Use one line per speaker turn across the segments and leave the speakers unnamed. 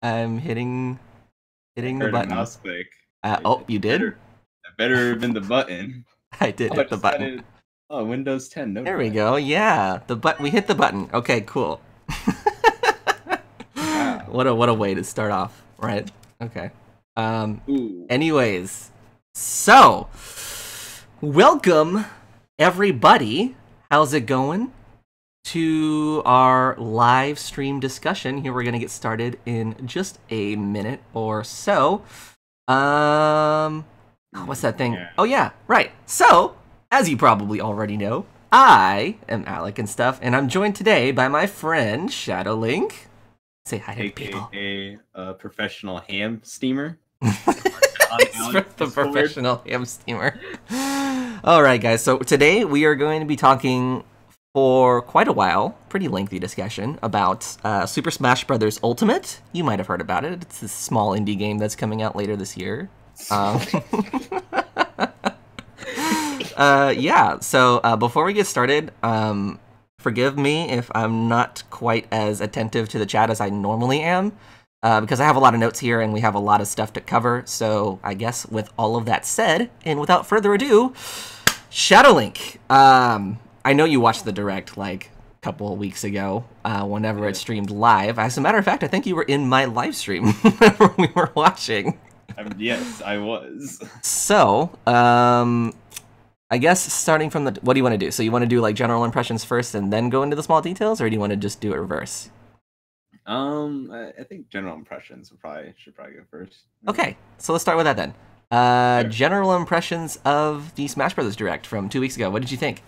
I'm hitting the
Heard a
button.
mouse click.
Oh, you did?
That better have been the button.
I did hit the button.
Windows 10. No.
There we go. Yeah, we hit the button. Okay, cool.
Wow.
What a way to start off, right? Okay.
Ooh.
Anyways, so welcome everybody. How's it going? To our live stream discussion. Here we're gonna get started in just a minute or so. What's that thing?
Yeah.
Oh yeah, right. So, as you probably already know, I am Alec and Stuff, and I'm joined today by my friend ShadowLink. Say hi to the people.
A professional ham steamer.
The professional ham steamer. All right, guys. So today we are going to be talking for quite a while, pretty lengthy discussion about Super Smash Bros. Ultimate. You might have heard about it. It's this small indie game that's coming out later this year. Yeah, so before we get started, forgive me if I'm not quite as attentive to the chat as I normally am, because I have a lot of notes here and we have a lot of stuff to cover. So I guess with all of that said, and without further ado, ShadowLink. I know you watched the Direct like a couple of weeks ago, whenever it streamed live. As a matter of fact, I think you were in my live stream whenever we were watching.
Yes, I was.
So, I guess starting from what do you want to do? So you want to do like general impressions first and then go into the small details, or do you want to just do it reverse?
I think general impressions should probably go first.
Okay, so let's start with that then.
Sure.
General impressions of the Smash Bros. Direct from 2 weeks ago. What did you think?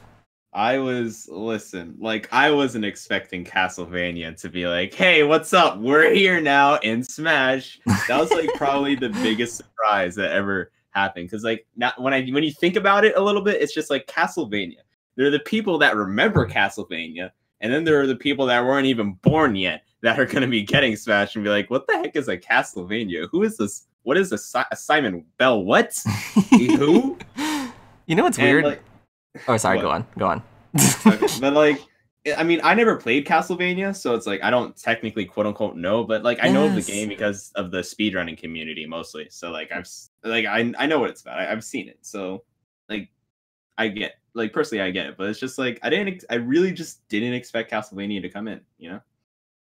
I wasn't expecting Castlevania to be like, hey, what's up? We're here now in Smash. That was like probably the biggest surprise that ever happened. Because like when you think about it a little bit, it's just like Castlevania. There are the people that remember Castlevania, and then there are the people that weren't even born yet that are going to be getting Smash and be like, what the heck is a Castlevania? Who is this? What is a Simon Bell? What? Who?
You know what's weird?
Like,
oh, sorry. Go on.
Okay, but like, I mean, I never played Castlevania, so it's like I don't technically quote unquote know, but like I know of the game because of the speedrunning community mostly. So like I know what it's about. I've seen it, so like I get personally I get it, but it's just like I really just didn't expect Castlevania to come in, you know?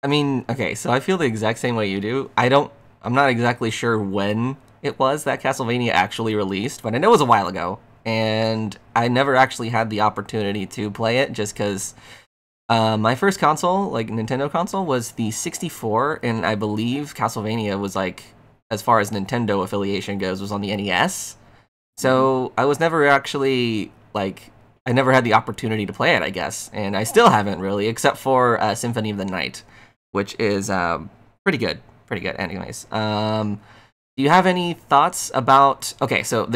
I mean, okay, so I feel the exact same way you do. I'm not exactly sure when it was that Castlevania actually released, but I know it was a while ago. And I never actually had the opportunity to play it just because my first console, like Nintendo console, was the 64, and I believe Castlevania was like, as far as Nintendo affiliation goes, was on the NES. So I was never actually, like, I never had the opportunity to play it, I guess. And I still haven't really, except for Symphony of the Night, which is pretty good. Anyways, do you have any thoughts about, okay, so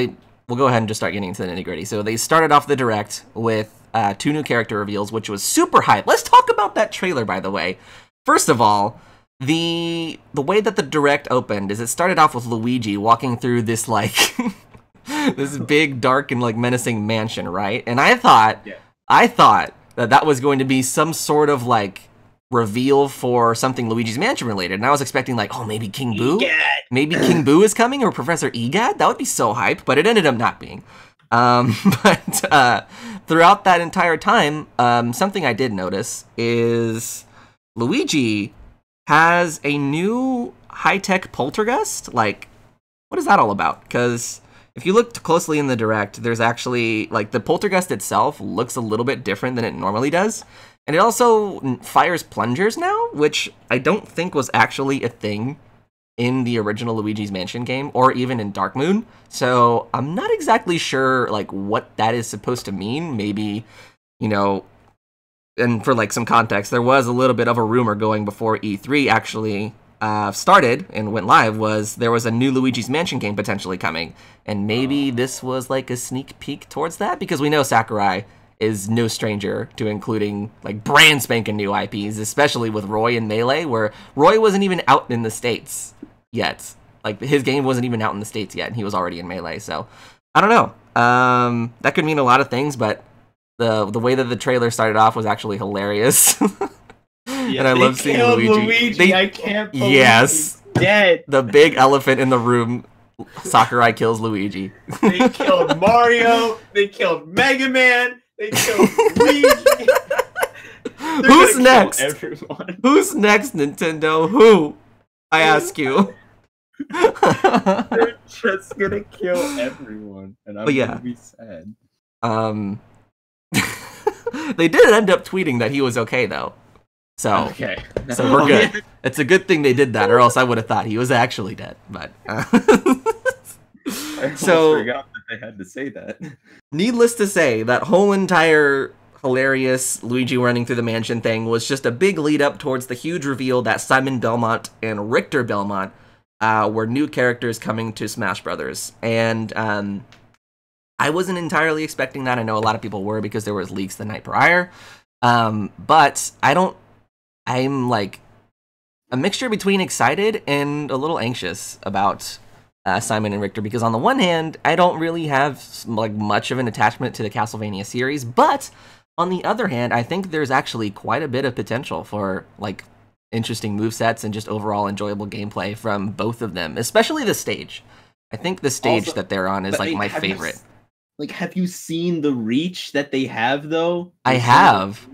we'll go ahead and just start getting into the nitty-gritty. So they started off the Direct with 2 new character reveals, which was super hype. Let's talk about that trailer, by the way. First of all, the way that the Direct opened is it started off with Luigi walking through this, like, this big, dark, and, like, menacing mansion, right? And I thought that was going to be some sort of, like, reveal for something Luigi's Mansion related, and I was expecting like, oh, maybe King Boo? Maybe King Boo is coming, or Professor Egad? That would be so hype, but it ended up not being. But throughout that entire time, something I did notice is Luigi has a new high-tech poltergeist. Like, what is that all about? Because if you look closely in the Direct, there's actually, like, the poltergeist itself looks a little bit different than it normally does. And it also fires plungers now, which I don't think was actually a thing in the original Luigi's Mansion game, or even in Dark Moon. So I'm not exactly sure, like, what that is supposed to mean. Maybe, you know, and for, like, some context, there was a little bit of a rumor going before E3 actually started and went live, there was a new Luigi's Mansion game potentially coming. And maybe this was, like, a sneak peek towards that, because we know Sakurai is no stranger to including like brand spanking new IPs, especially with Roy and Melee, where Roy wasn't even out in the States yet. Like his game wasn't even out in the States yet, and he was already in Melee. So I don't know. That could mean a lot of things, but the way that the trailer started off was actually hilarious.
Yeah,
and I love seeing Luigi.
I can't believe
Yes.
dead.
The big elephant in the room. Sakurai kills Luigi.
They killed Mario. They killed Mega Man. They killed Luigi.
Who's next?
Everyone.
Who's next, Nintendo? Who? I ask you.
They're just gonna kill everyone, and I'm gonna be sad.
They did end up tweeting that he was okay though. So we're good. Yeah. It's a good thing they did that, or else I would have thought he was actually dead. But
I forgot that they had to say that.
Needless to say, that whole entire hilarious Luigi running through the mansion thing was just a big lead up towards the huge reveal that Simon Belmont and Richter Belmont were new characters coming to Smash Brothers, and I wasn't entirely expecting that. I know a lot of people were because there was leaks the night prior, but I'm like a mixture between excited and a little anxious about Simon and Richter, because on the one hand, I don't really have like much of an attachment to the Castlevania series, but on the other hand, I think there's actually quite a bit of potential for like interesting movesets and just overall enjoyable gameplay from both of them, especially the stage. I think the stage that they're on is like my favorite.
Have you seen the reach that they have though?
I have.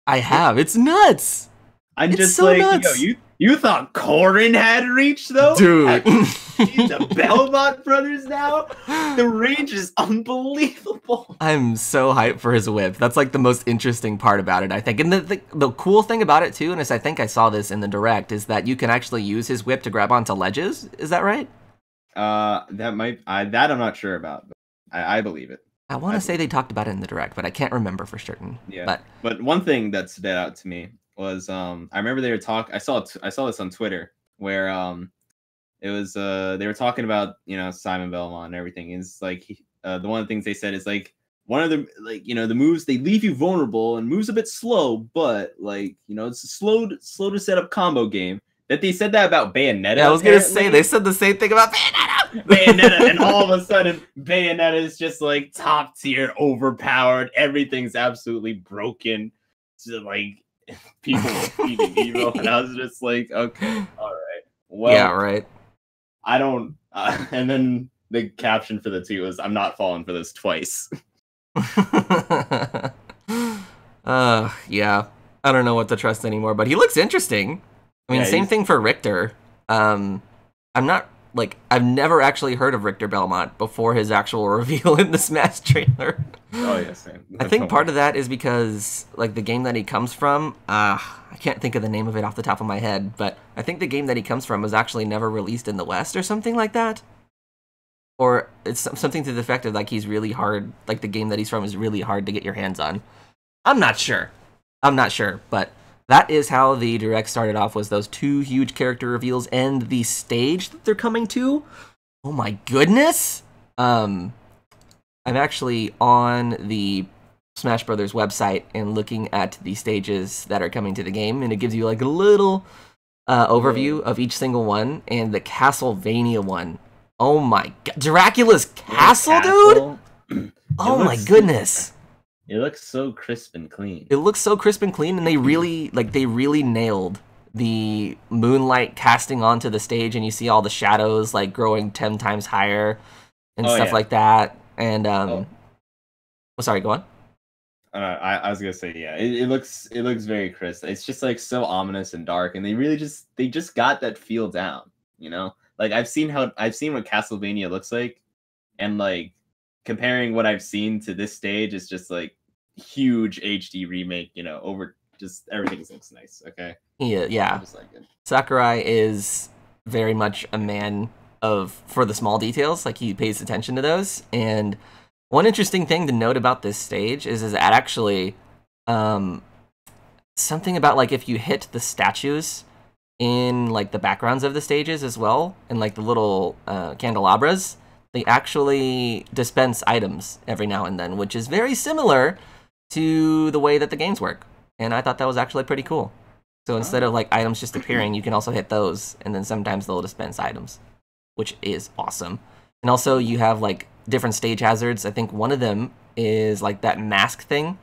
It's nuts.
It's just so like, nuts. You thought Corrin had reach though?
Dude.
The Belmont brothers now? The range is unbelievable.
I'm so hyped for his whip. That's like the most interesting part about it, I think. And the cool thing about it too, and I think I saw this in the direct, is that you can actually use his whip to grab onto ledges. Is that right?
That I'm not sure about, but I believe it.
I want to say they talked about it in the direct, but I can't remember for certain.
Yeah. But one thing that stood out to me was I remember they were I saw this on Twitter where it was they were talking about Simon Belmont and everything. It's like the one of the things they said is like one of the the moves, they leave you vulnerable and moves a bit slow, but it's a slow to set up combo game. That they said that about Bayonetta.
Yeah, I was gonna say they said the same thing about
Bayonetta, and all of a sudden Bayonetta is just like top tier, overpowered. Everything's absolutely broken. So, like people feeding evil, and I was just like, okay, all right, well,
yeah, right.
I don't. And then the caption for the tweet was, "I'm not falling for this twice."
Yeah, I don't know what to trust anymore, but he looks interesting. I mean, same thing for Richter. I've never actually heard of Richter Belmont before his actual reveal in the Smash trailer.
Oh yeah, same.
I think part of that is because like the game that he comes from, I can't think of the name of it off the top of my head, but I think the game that he comes from was actually never released in the West or something like that. Or it's something to the effect of like he's really hard, like the game that he's from is really hard to get your hands on. I'm not sure, but that is how the direct started off, was those two huge character reveals and the stage that they're coming to. Oh my goodness! I'm actually on the Smash Brothers website and looking at the stages that are coming to the game, and it gives you like a little overview of each single one, and the Castlevania one. Oh my god, Dracula's Castle, dude! Oh my goodness!
It looks so crisp and clean.
And they really nailed the moonlight casting onto the stage, and you see all the shadows like growing 10 times higher and stuff like that. And sorry, go on.
I was gonna say, yeah, it looks very crisp. It's just like so ominous and dark, and they just got that feel down. Like I've seen what Castlevania looks like, and like comparing what I've seen to this stage is just like huge HD remake, over just everything looks nice. Okay.
Yeah.
Just like it.
Sakurai is very much a man for the small details. Like he pays attention to those. And one interesting thing to note about this stage is that actually something about like if you hit the statues in like the backgrounds of the stages as well, and like the little candelabras, they actually dispense items every now and then, which is very similar to the way that the games work. And I thought that was actually pretty cool. So instead of like items just appearing, you can also hit those, and then sometimes they'll dispense items, which is awesome. And also you have like different stage hazards. I think one of them is like that mask thing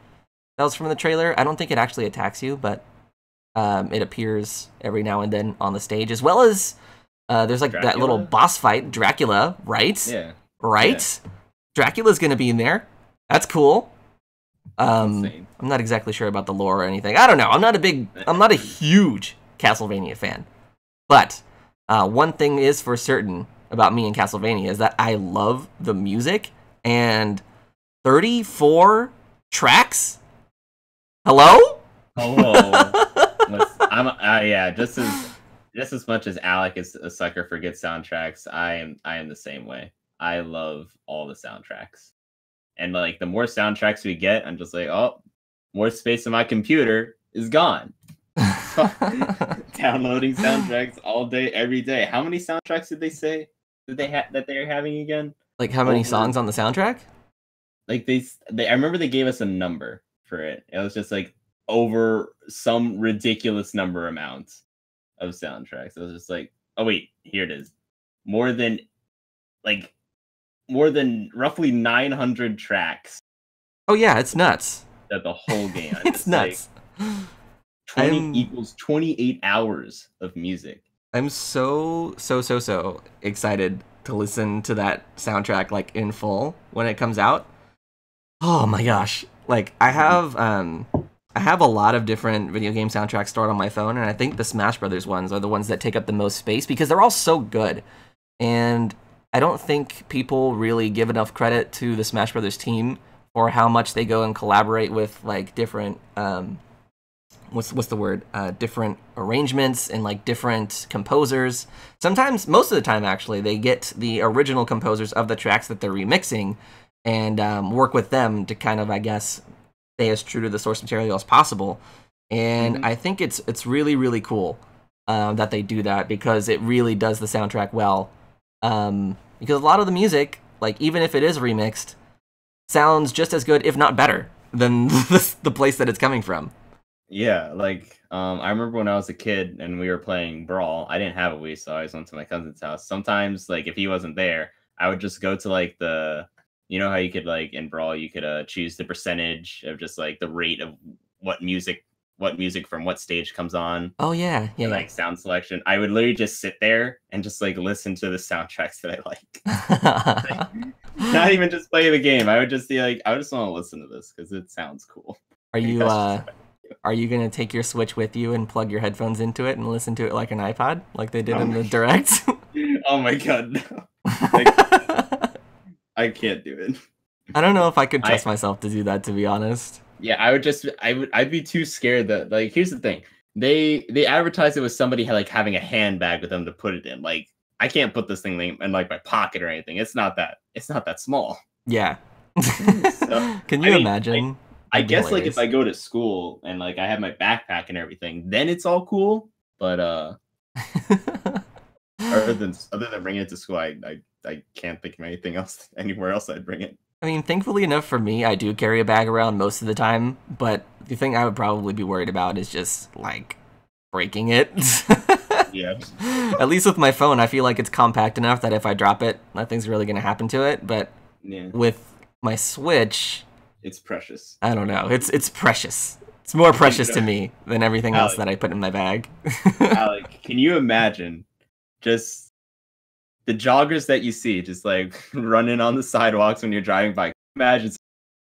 that was from the trailer. I don't think it actually attacks you, but it appears every now and then on the stage, as well as There's like that little
Dracula?
boss fight, Dracula, right?
Yeah.
Right? Dracula's gonna be in there. That's cool.
Insane.
I'm not exactly sure about the lore or anything. I don't know. I'm not a huge Castlevania fan. But one thing is for certain about me and Castlevania is that I love the music, and 34 tracks? Hello?
Yeah, just as much as Alec is a sucker for good soundtracks, I am the same way. I love all the soundtracks. And like the more soundtracks we get, I'm just like, oh, more space on my computer is gone. Downloading soundtracks all day, every day. How many soundtracks did they say that they're having again?
Like how many songs on the soundtrack?
Like they I remember they gave us a number for it. It was just like over some ridiculous number amount of soundtracks. I was just like, oh wait, here it is. More than roughly 900 tracks.
Oh yeah, it's nuts.
That the whole game.
It's nuts.
Like 20 equals 28 hours of music.
I'm so excited to listen to that soundtrack like in full when it comes out. Oh my gosh. Like I have a lot of different video game soundtracks stored on my phone, and I think the Smash Brothers ones are the ones that take up the most space because they're all so good. And I don't think people really give enough credit to the Smash Brothers team for how much they go and collaborate with like different different arrangements and like different composers. Sometimes, most of the time actually, they get the original composers of the tracks that they're remixing and work with them to kind of, I guess, stay as true to the source material as possible. And I think it's really, really cool that they do that because it really does the soundtrack well. Because a lot of the music, like even if it is remixed, sounds just as good, if not better, than the place that it's coming from.
Yeah, like I remember when I was a kid and we were playing Brawl. I didn't have a Wii, so I always went to my cousin's house. Sometimes, like if he wasn't there, I would just go to like you know how you could like in Brawl you could choose the percentage of just like the rate of what music from what stage comes on.
Oh yeah, yeah.
Like sound selection. I would literally just sit there and just like listen to the soundtracks that I like. Not even just play the game. I would just be like, I just want to listen to this because it sounds cool.
Are you gonna take your Switch with you and plug your headphones into it and listen to it like an iPod, like they did in the Direct?
Oh my god, no. I can't do it.
I don't know if I could trust myself to do that, to be honest.
Yeah, I'd be too scared that, like, here's the thing. They advertise it with somebody like having a handbag with them to put it in. Like, I can't put this thing in like my pocket or anything. It's not that small.
Yeah.
So,
can you imagine?
I guess like if I go to school and like I have my backpack and everything, then it's all cool. But other than bringing it to school, I can't think of anything else anywhere else I'd bring it.
I mean, thankfully enough for me, I do carry a bag around most of the time, but the thing I would probably be worried about is just, like, breaking it.
Yeah.
At least with my phone, I feel like it's compact enough that if I drop it, nothing's really going to happen to it, but with my Switch...
It's precious.
I don't know. It's precious. It's more precious to me than everything else that I put in my bag.
Alec, can you imagine just the joggers that you see just like running on the sidewalks when you're driving by? Imagine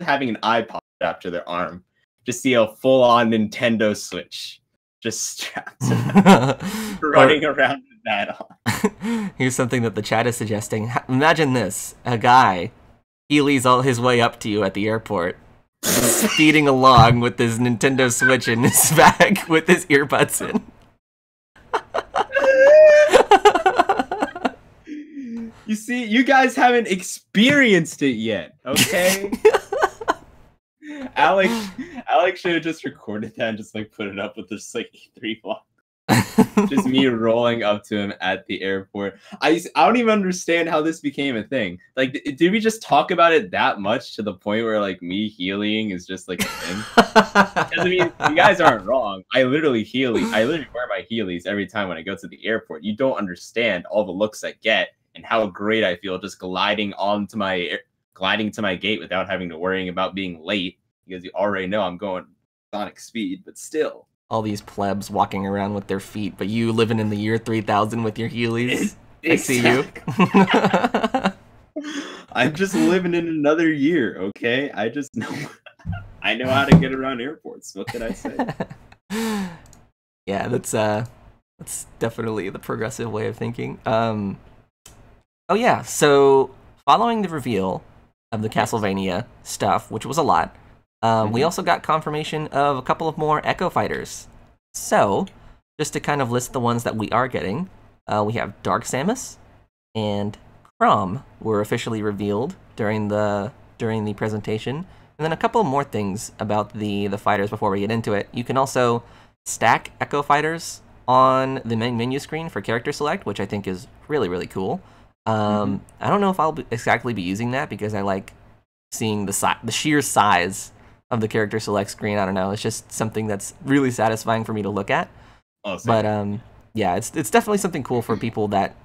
having an iPod strapped to their arm. Just see a full-on Nintendo Switch just strapped to them, running around with that on.
Here's something that the chat is suggesting. Imagine this. A guy... He leads all his way up to you at the airport, speeding along with his Nintendo Switch in his bag with his earbuds in.
You see, you guys haven't experienced it yet, okay? Alec should have just recorded that and just like put it up with this like E3 vlog. Just me rolling up to him at the airport. I don't even understand how this became a thing. Like, did we just talk about it that much to the point where like me healing is just like a thing? Because I mean, you guys aren't wrong. I literally wear my Heelys every time when I go to the airport. You don't understand all the looks I get and how great I feel just gliding to my gate without having to worrying about being late because you already know I'm going sonic speed. But still.
all these plebs walking around with their feet, but you living in the year 3000 with your Heelys. I see you.
I'm just living in another year, okay? I just know I know how to get around airports. What could I say?
Yeah, that's definitely the progressive way of thinking. Oh yeah, so following the reveal of the Castlevania stuff, which was a lot, we also got confirmation of a couple of more Echo Fighters. So, just to kind of list the ones that we are getting, we have Dark Samus and Chrom were officially revealed during the presentation. And then a couple more things about the fighters before we get into it. You can also stack Echo Fighters on the main menu screen for character select, which I think is really, really cool. I don't know if I'll exactly be using that because I like seeing the sheer size of the character select screen. I don't know. It's just something that's really satisfying for me to look at.
Oh,
but yeah, it's definitely something cool for people that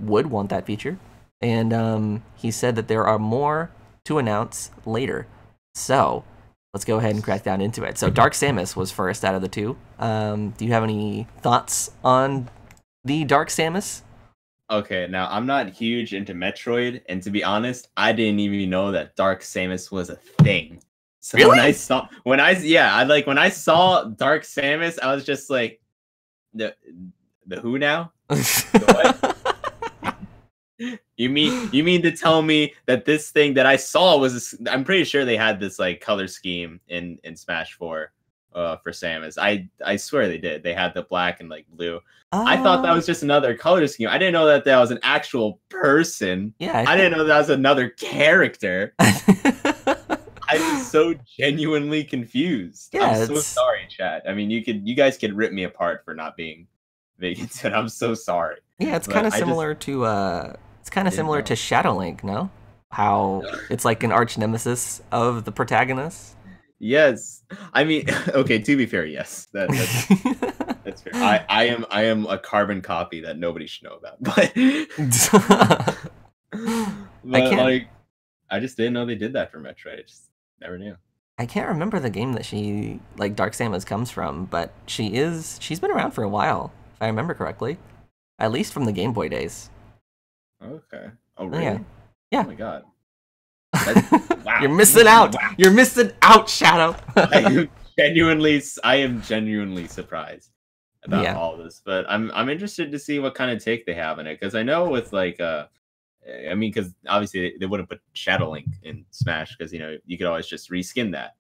would want that feature. And he said that there are more to announce later. So let's go ahead and crack down into it. So Dark Samus was first out of the two. Do you have any thoughts on the Dark Samus?
Okay, now I'm not huge into Metroid, and to be honest, I didn't even know that Dark Samus was a thing. So
really?
when I saw Dark Samus, I was just like, the who now? The what? You mean to tell me that this thing that I saw was I'm pretty sure they had this like color scheme in Smash 4 for Samus. I swear they did. They had the black and like blue. I thought that was just another color scheme. I didn't know that was an actual person.
Yeah,
I didn't know that was another character. I was so genuinely confused.
Yeah,
I'm so sorry, chat. I mean, you guys could rip me apart for not being vegan, but I'm so sorry.
Yeah, it's kind of similar to ShadowLink, no? How it's like an arch nemesis of the protagonist.
Yes, I mean, okay. To be fair, yes, that's fair. I am a carbon copy that nobody should know about, but I just didn't know they did that for Metroid. I just never knew.
I can't remember the game that Dark Samus comes from, but she's been around for a while, if I remember correctly. At least from the Game Boy days.
Okay. Oh, really?
Yeah.
Oh my god.
Wow. You're missing out. Wow. You're missing out, Shadow.
I am genuinely surprised about all this, but I'm interested to see what kind of take they have in it, because I know with like I mean, because obviously they wouldn't put ShadowLink in Smash because you could always just reskin that.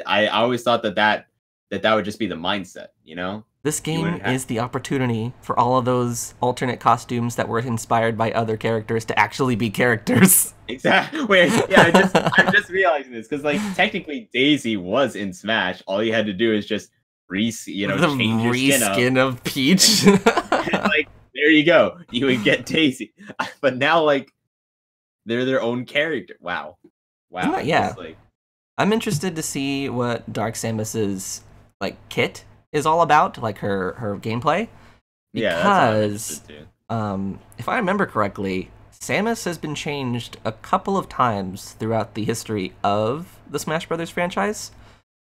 I always thought that would just be the mindset,
This game is the opportunity for all of those alternate costumes that were inspired by other characters to actually be characters.
Exactly. Wait, yeah, I'm just realizing this because like technically Daisy was in Smash. All you had to do is just change your
reskin of Peach.
And, like there you go. You would get Daisy. But now like they're their own character. Wow.
Yeah. I'm interested to see what Dark Samus's like kit is all about, like her gameplay, because if I remember correctly, Samus has been changed a couple of times throughout the history of the Smash Brothers franchise.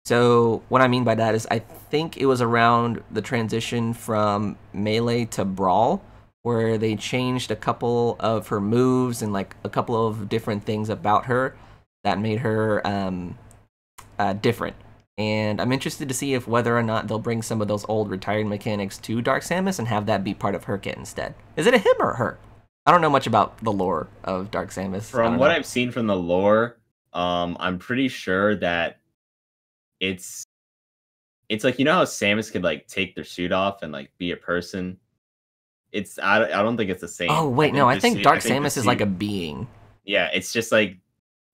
So what I mean by that is I think it was around the transition from Melee to Brawl where they changed a couple of her moves and like a couple of different things about her that made her different. And I'm interested to see if whether or not they'll bring some of those old retired mechanics to Dark Samus and have that be part of her kit instead. Is it a him or her? I don't know much about the lore of Dark Samus.
From what I've seen from the lore, I'm pretty sure that it's like, how Samus could like take their suit off and like be a person. I don't think it's the same.
Oh wait, I think Dark Samus is like a being.
Yeah, it's just like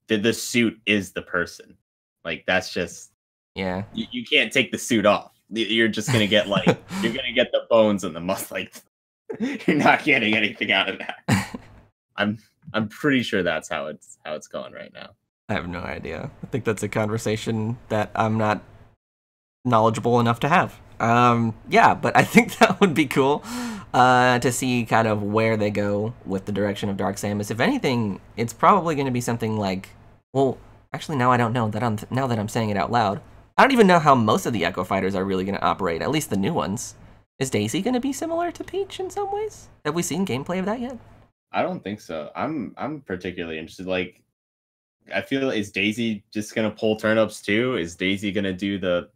the suit is the person. Like that's just.
Yeah,
you can't take the suit off. You're just gonna get like you're gonna get the bones and the muscle. Like you're not getting anything out of that. I'm pretty sure that's how it's going right now.
I have no idea. I think that's a conversation that I'm not knowledgeable enough to have. Yeah, but I think that would be cool to see kind of where they go with the direction of Dark Samus. If anything, it's probably going to be something like, well, actually, now I don't know now that I'm saying it out loud. I don't even know how most of the Echo Fighters are really going to operate, at least the new ones. Is Daisy going to be similar to Peach in some ways? Have we seen gameplay of that yet?
I don't think so. I'm particularly interested. Like, I feel, is Daisy just gonna pull turnips too? Is Daisy gonna do the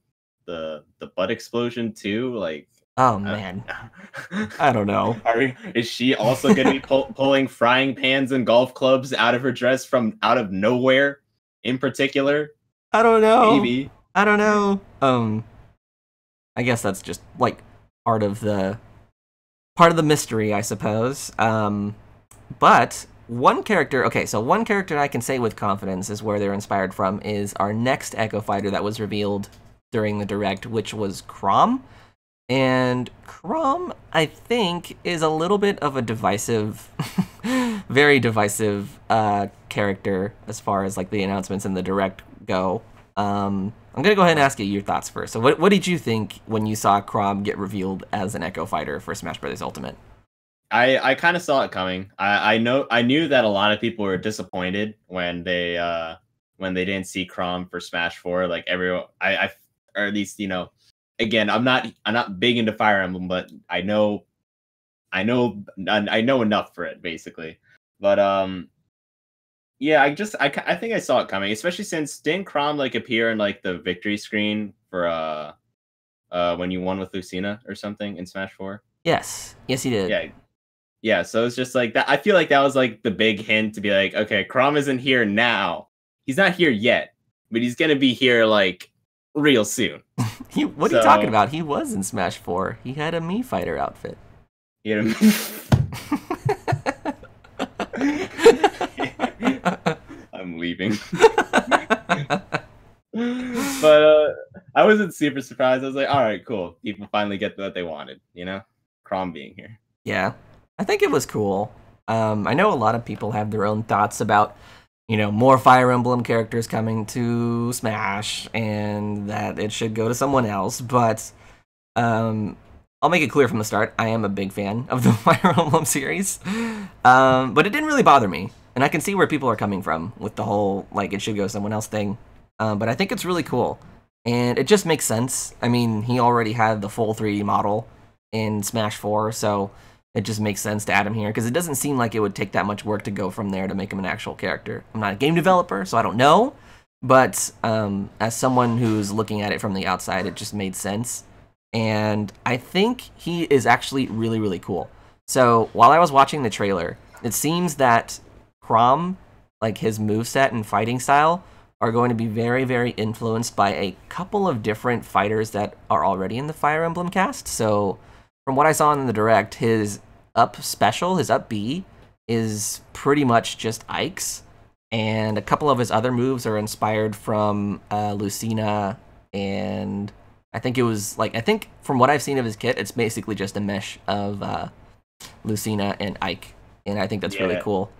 butt explosion too? Like,
oh man, I don't know.
Is she also gonna be pulling frying pans and golf clubs out of her dress from out of nowhere? In particular,
I don't know.
Maybe.
I don't know. I guess that's just like part of the mystery, I suppose. But one character I can say with confidence is where they're inspired from is our next Echo Fighter that was revealed during the Direct, which was Chrom. And Chrom, I think, is a little bit of a divisive, very divisive character as far as like the announcements in the Direct go. I'm going to go ahead and ask you your thoughts first. So what did you think when you saw Chrom get revealed as an Echo Fighter for Smash Bros. Ultimate? I
kind of saw it coming. I knew that a lot of people were disappointed when they didn't see Chrom for Smash 4. Like everyone, or at least, you know, again, I'm not big into Fire Emblem, but I know enough for it basically. But yeah, I think I saw it coming, especially since didn't Chrom like appear in like the victory screen for when you won with Lucina or something in Smash 4?
Yes, he did.
Yeah, so it's just like that. I feel like that was like the big hint to be like, okay, Chrom isn't here now. He's not here yet, but he's gonna be here like real soon.
What are you talking about? He was in Smash 4. He had a Mii Fighter outfit.
He had a I'm leaving. But I wasn't super surprised. I was like, all right, cool. People finally get what they wanted, you know? Chrom being here.
Yeah. I think it was cool. I know a lot of people have their own thoughts about, you know, more Fire Emblem characters coming to Smash and that it should go to someone else, but I'll make it clear from the start, I am a big fan of the Fire Emblem series, but it didn't really bother me, and I can see where people are coming from with the whole, like, it should go to someone else thing, but I think it's really cool, and it just makes sense. I mean, he already had the full 3D model in Smash 4, so it just makes sense to add him here, because it doesn't seem like it would take that much work to go from there to make him an actual character. I'm not a game developer, so I don't know, but as someone who's looking at it from the outside, it just made sense. And I think he is actually really, really cool. So while I was watching the trailer, it seems that Chrom, like his moveset and fighting style, are going to be very, very influenced by a couple of different fighters that are already in the Fire Emblem cast. So from what I saw in the Direct, his up special, his up B, is pretty much just Ike's, and a couple of his other moves are inspired from Lucina, and I think from what I've seen of his kit, it's basically just a mesh of Lucina and Ike, and I think that's really cool.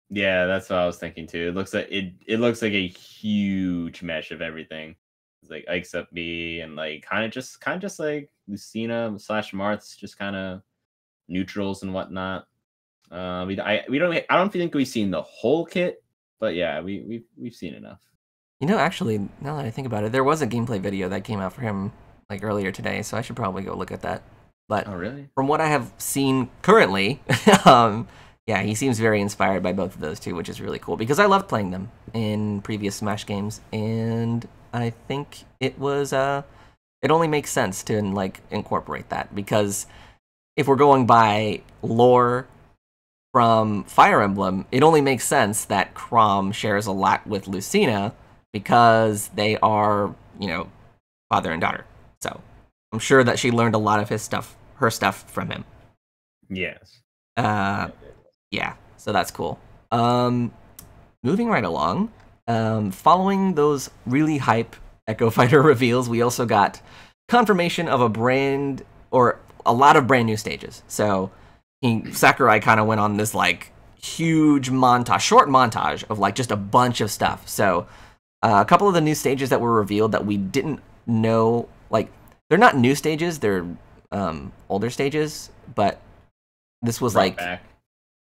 Yeah, that's what I was thinking too. It looks like it looks like a huge mesh of everything. It's like Ike's up B and like kind of just like Lucina / Marth's just kind of neutrals and whatnot. I don't think we've seen the whole kit, but yeah, we've seen enough.
You know, actually, now that I think about it, there was a gameplay video that came out for him like earlier today, so I should probably go look at that. But
oh, really?
From what I have seen currently, yeah, he seems very inspired by both of those two, which is really cool because I loved playing them in previous Smash games, and I think it was it only makes sense to like incorporate that, because if we're going by lore from Fire Emblem, it only makes sense that Chrom shares a lot with Lucina because they are, you know, father and daughter. So I'm sure that she learned a lot of her stuff from him.
Yes.
Yeah, so that's cool. Moving right along, following those really hype Echo Fighter reveals, we also got confirmation of a lot of brand new stages. So Sakurai kind of went on this like huge short montage of like just a bunch of stuff. So a couple of the new stages that were revealed that we didn't know, like they're not new stages, they're older stages, but this was brought back.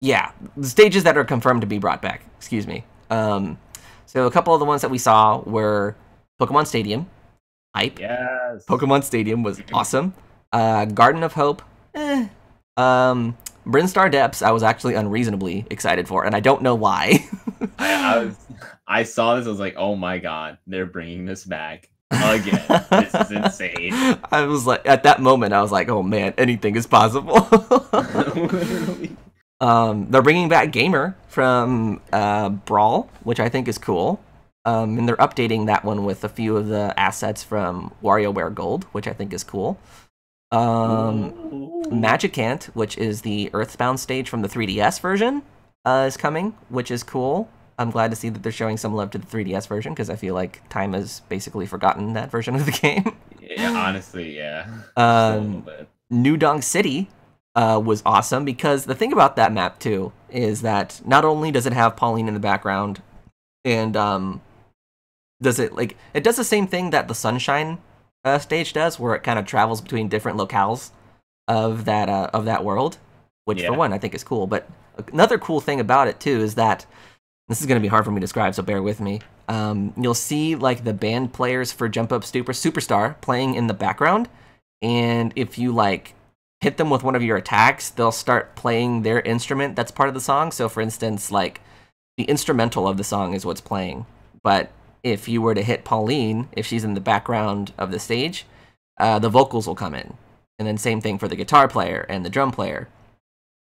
Yeah, the stages that are confirmed to be brought back, excuse me. So a couple of the ones that we saw were Pokemon Stadium, Hype.
Yes.
Pokemon Stadium was awesome. Garden of Hope, Brinstar Depths, I was actually unreasonably excited for, and I don't know why.
I saw this, I was like, oh my god, they're bringing this back again. This is insane.
I was like, at that moment, I was like, oh man, anything is possible.
Literally.
They're bringing back Gamer from Brawl, which I think is cool. And they're updating that one with a few of the assets from WarioWare Gold, which I think is cool. Magicant, which is the Earthbound stage from the 3DS version, is coming, which is cool. I'm glad to see that they're showing some love to the 3DS version, because I feel like time has basically forgotten that version of the game.
Yeah, honestly, yeah.
New Dong City was awesome, because the thing about that map, too, is that not only does it have Pauline in the background, and does it, like, it does the same thing that the Sunshine stage does, where it kind of travels between different locales of that world, which for one I think is cool. But another cool thing about it too is that this is going to be hard for me to describe, so bear with me. You'll see like the band players for Jump Up Superstar playing in the background, and if you like hit them with one of your attacks, they'll start playing their instrument that's part of the song. So for instance, like the instrumental of the song is what's playing, but if you were to hit Pauline, if she's in the background of the stage, the vocals will come in. And then same thing for the guitar player and the drum player.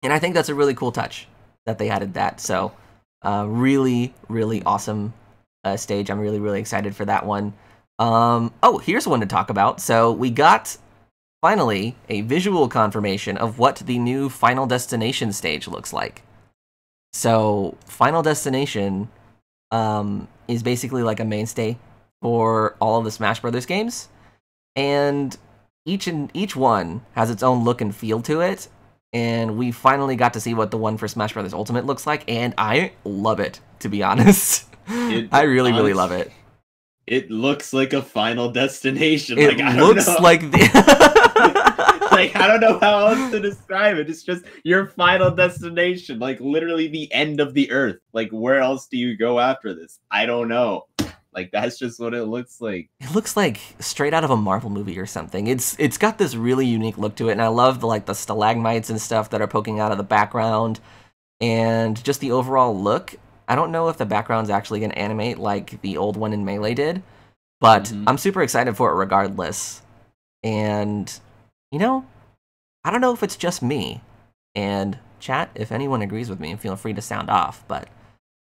And I think that's a really cool touch that they added that. So really, really awesome stage. I'm really, really excited for that one. Oh, here's one to talk about. So we got, finally, a visual confirmation of what the new Final Destination stage looks like. So Final Destination is basically like a mainstay for all of the Smash Brothers games, and each one has its own look and feel to it, and we finally got to see what the one for Smash Brothers Ultimate looks like, and I love it, to be honest. I really love it.
It looks like a Final Destination.
It
like,
looks like the...
Like, I don't know how else to describe it. It's just your final destination. Like, literally the end of the earth. Like, where else do you go after this? I don't know. Like, that's just what it looks like.
It looks like straight out of a Marvel movie or something. It's got this really unique look to it, and I love the stalagmites and stuff that are poking out of the background, and just the overall look. I don't know if the background's actually going to animate like the old one in Melee did, but I'm super excited for it regardless. And you know, I don't know if it's just me. And chat, if anyone agrees with me, feel free to sound off. But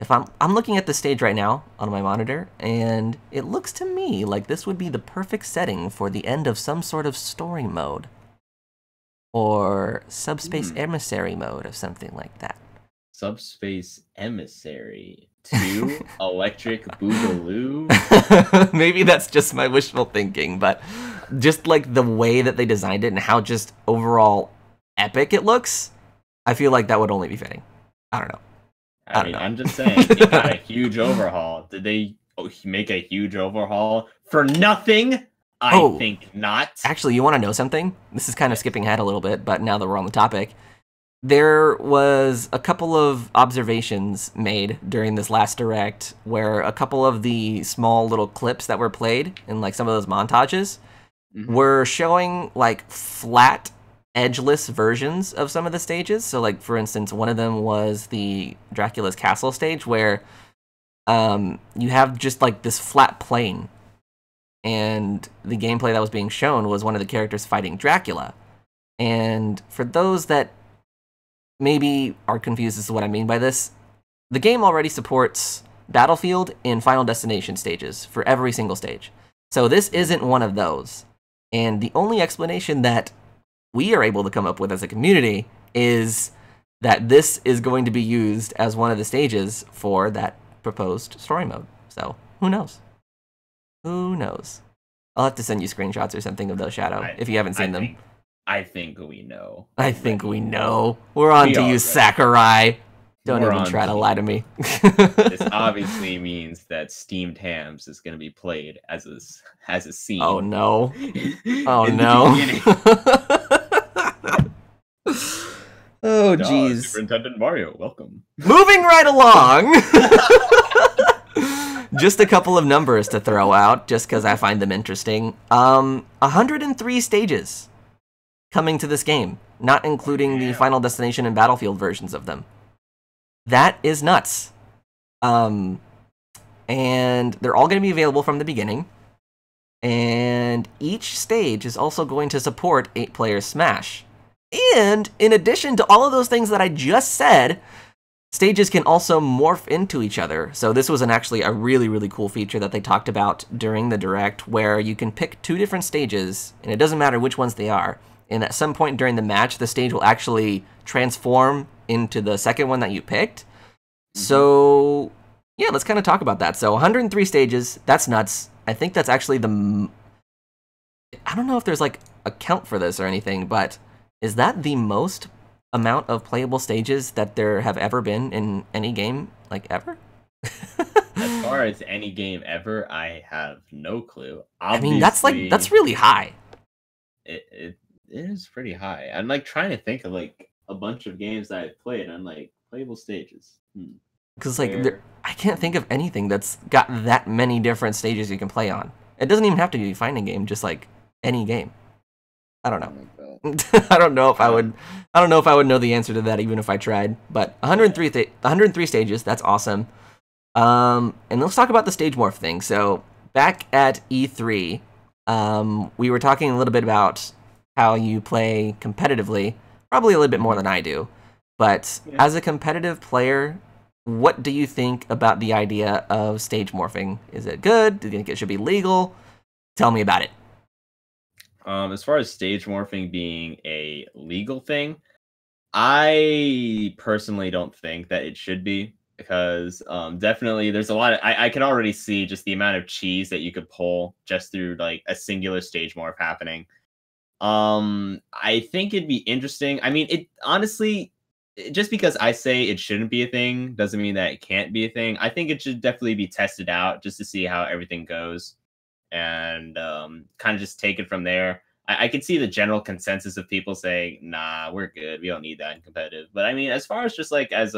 if I'm looking at the stage right now on my monitor, and it looks to me like this would be the perfect setting for the end of some sort of story mode, or subspace emissary mode, or something like that.
Subspace Emissary 2 Electric Boogaloo.
Maybe that's just my wishful thinking, but just like the way that they designed it and how just overall epic it looks, I feel like that would only be fitting. I don't know.
I mean, I'm just saying, it got a huge overhaul. Did they make a huge overhaul for nothing? I think not.
Actually, you want to know something? This is kind of skipping ahead a little bit, but now that we're on the topic, there was a couple of observations made during this last direct where a couple of the small little clips that were played in like some of those montages were showing like flat, edgeless versions of some of the stages. So like, for instance, one of them was the Dracula's Castle stage where you have just like this flat plane, and the gameplay that was being shown was one of the characters fighting Dracula. And for those that maybe are confused as to what I mean by this, the game already supports Battlefield and Final Destination stages for every single stage. So this isn't one of those. And the only explanation that we are able to come up with as a community is that this is going to be used as one of the stages for that proposed story mode. So who knows? Who knows? I'll have to send you screenshots or something of those, Shadow, if you haven't seen them.
I think we know.
I think we know. We're on to you, Sakurai. Don't even try to lie to me.
This obviously means that Steamed Hams is going to be played as a scene.
Oh no! Oh no! Oh jeez.
Superintendent Mario, welcome.
Moving right along. Just a couple of numbers to throw out, just because I find them interesting. 103 stages coming to this game, not including the Final Destination and Battlefield versions of them. That is nuts. And they're all going to be available from the beginning. And each stage is also going to support 8-player Smash. And in addition to all of those things that I just said, stages can also morph into each other. So this was actually a really, really cool feature that they talked about during the Direct, where you can pick 2 different stages, and it doesn't matter which ones they are. And at some point during the match, the stage will actually transform into the second one that you picked. So yeah, let's kind of talk about that. So 103 stages, that's nuts. I think that's actually I don't know if there's like a count for this or anything, but is that the most amount of playable stages that there have ever been in any game, like ever?
As far as any game ever, I have no clue. Obviously,
I mean, that's really high.
It is pretty high. I'm like trying to think of like a bunch of games that I've played on like playable stages.
Because like I can't think of anything that's got that many different stages you can play on. It doesn't even have to be a fighting game, just like any game. I don't know. I don't know if I would know the answer to that even if I tried. But 103 stages, that's awesome. And let's talk about the stage morph thing. So back at E3, we were talking a little bit about how you play competitively, probably a little bit more than I do. But as a competitive player, what do you think about the idea of stage morphing? Is it good? Do you think it should be legal? Tell me about it.
As far as stage morphing being a legal thing, I personally don't think that it should be, because definitely there's a lot of, I can already see just the amount of cheese that you could pull just through like a singular stage morph happening. I think it'd be interesting. I mean, it honestly, just because I say it shouldn't be a thing doesn't mean that it can't be a thing. I think it should definitely be tested out just to see how everything goes, and kind of just take it from there. I could see the general consensus of people saying, nah, we're good, we don't need that in competitive. But I mean, as far as just like as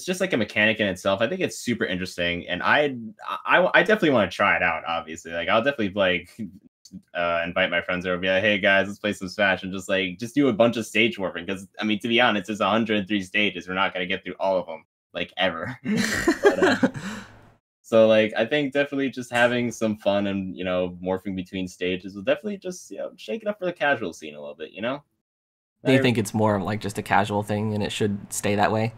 just like a mechanic in itself, I think it's super interesting, and I definitely want to try it out. Obviously, like I'll definitely like invite my friends over, be like, hey guys, let's play some Smash, and just do a bunch of stage warping, because I mean, to be honest, there's 103 stages. We're not gonna get through all of them like ever. But, so like I think definitely just having some fun and morphing between stages will definitely just shake it up for the casual scene a little bit.
Do you think it's more of like just a casual thing and it should stay that way?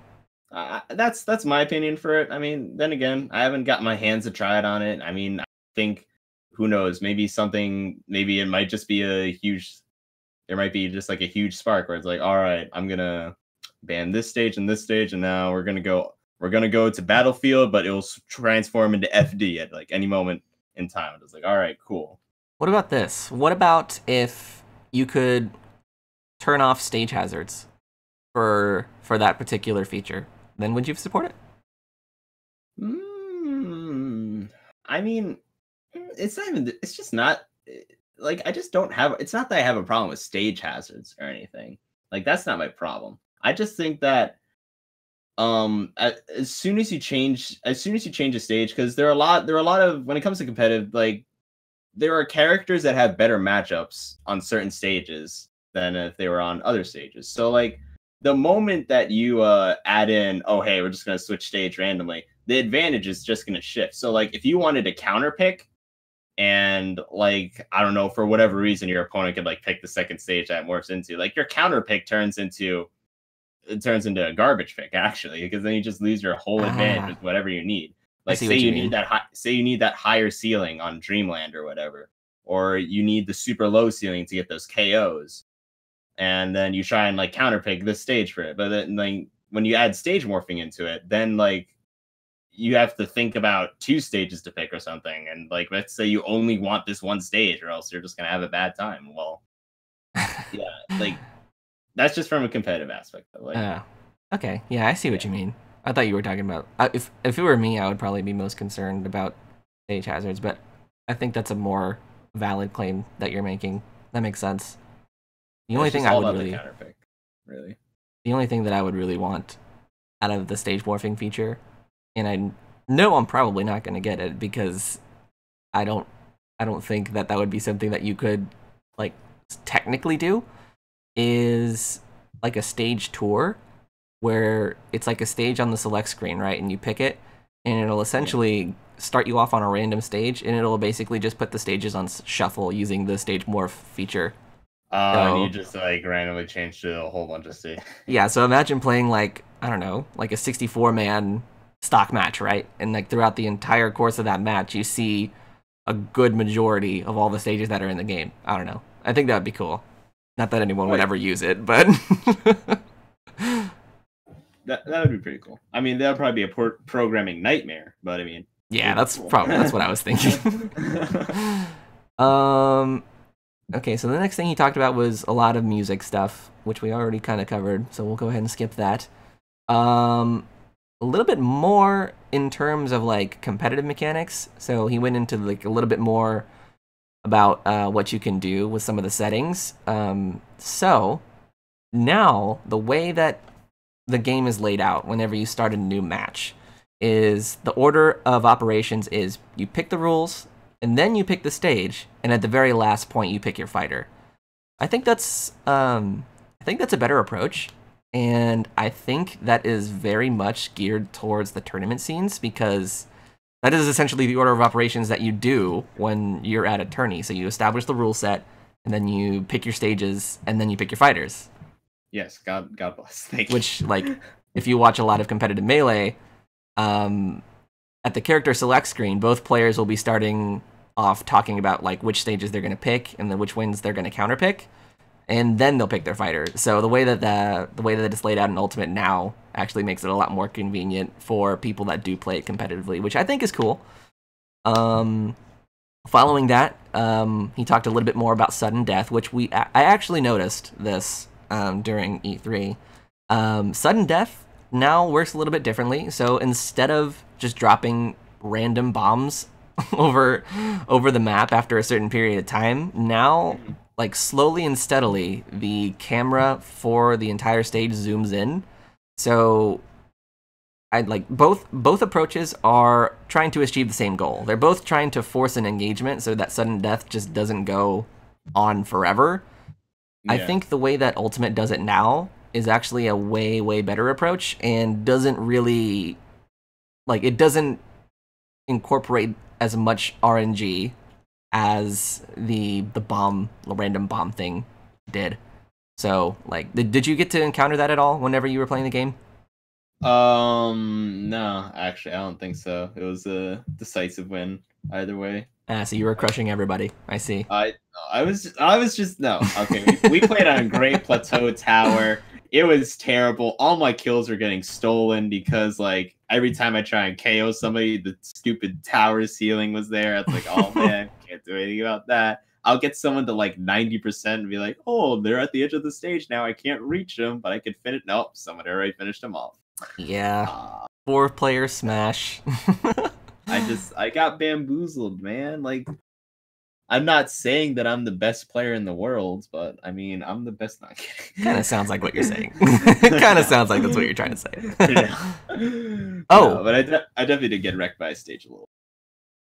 That's my opinion for it. I mean, then again, I haven't got my hands to try it on it. I mean, I think, who knows, maybe it might just be there might be just like a huge spark where it's like, all right, I'm gonna ban this stage and now we're gonna go to Battlefield, but it will transform into FD at like any moment in time. It's like, all right, cool.
What about this? What about if you could turn off stage hazards for that particular feature? Then would you support it?
I mean, it's just not like, I just don't have, it's not that I have a problem with stage hazards or anything. Like, that's not my problem. I just think that as soon as you change a stage, because there are a lot of, when it comes to competitive, like there are characters that have better matchups on certain stages than if they were on other stages. So like the moment that you add in, oh hey, we're just gonna switch stage randomly, the advantage is just gonna shift. So like if you wanted to counter pick, and like, I don't know, for whatever reason your opponent could like pick the second stage that morphs into, like your counter pick turns into a garbage pick, actually, because then you just lose your whole advantage with whatever you need. Like say you need that higher ceiling on Dreamland or whatever, or you need the super low ceiling to get those KOs, and then you try and like counter pick this stage for it. But then like when you add stage morphing into it, then like you have to think about 2 stages to pick or something, and like let's say you only want this one stage, or else you're just gonna have a bad time. Well, yeah, like that's just from a competitive aspect, though. Like,
okay, yeah, I see what you mean. I thought you were talking about if it were me, I would probably be most concerned about stage hazards, but I think that's a more valid claim that you're making. That makes sense. The only thing I would really, the only thing that I would really want out of the stage morphing feature, and No, I'm probably not going to get it because I don't I don't think that that would be something that you could like technically do. Is like a stage tour where it's like a stage on the select screen, right? And you pick it, and it'll essentially start you off on a random stage, and it'll basically just put the stages on shuffle using the stage morph feature.
And you just like randomly change to a whole bunch of stage.
Yeah, so imagine playing like, I don't know, like a 64-man stock match, right? And like throughout the entire course of that match, you see a good majority of all the stages that are in the game. I don't know. I think that would be cool. Not that anyone would ever use it, but
that would be pretty cool. I mean, that would probably be a programming nightmare, but I mean,
yeah, that's cool. That's what I was thinking. Okay, so the next thing he talked about was a lot of music stuff, which we already kind of covered, so we'll go ahead and skip that. A little bit more in terms of like competitive mechanics. So he went into like a little bit more about what you can do with some of the settings. So now the way that the game is laid out whenever you start a new match is the order of operations is you pick the rules, and then you pick the stage, and at the very last point you pick your fighter. I think that's a better approach, and I think that is very much geared towards the tournament scenes because that is essentially the order of operations that you do when you're at a tourney. So you establish the rule set, and then you pick your stages, and then you pick your fighters.
Yes, God bless. Thank you.
Which, like, if you watch a lot of competitive Melee, at the character select screen, both players will be starting off talking about like which stages they're going to pick and then which ones they're going to counterpick, and then they'll pick their fighter. So the way that it's laid out in Ultimate now actually makes it a lot more convenient for people that do play it competitively, which I think is cool. Following that, he talked a little bit more about sudden death, which I actually noticed this during E3. Sudden death now works a little bit differently. So instead of just dropping random bombs over the map after a certain period of time, now like slowly and steadily the camera for the entire stage zooms in. So I'd like both approaches are trying to achieve the same goal. They're both trying to force an engagement so that sudden death just doesn't go on forever. Yeah. I think the way that Ultimate does it now is actually a way better approach and doesn't really it doesn't incorporate as much RNG as the random bomb thing did. So like did you get to encounter that at all whenever you were playing the game?
No, actually I don't think so. It was a decisive win either way.
So you were crushing everybody. I see.
I was just no. Okay, we played on Great Plateau Tower. It was terrible. All my kills were getting stolen because like every time I try and KO somebody, the stupid tower ceiling was there. It's like, oh man, can't do anything about that. I'll get someone to like 90% and be like, oh, they're at the edge of the stage now. I can't reach them, but I could finish. Nope, someone already finished them off.
Yeah, 4-player smash.
I got bamboozled, man. Like, I'm not saying that I'm the best player in the world, but I mean, I'm the best. Not kidding.
Kind of sounds like what you're saying. It kind of sounds like that's what you're trying to say.
No, but I definitely did get wrecked by a stage a little.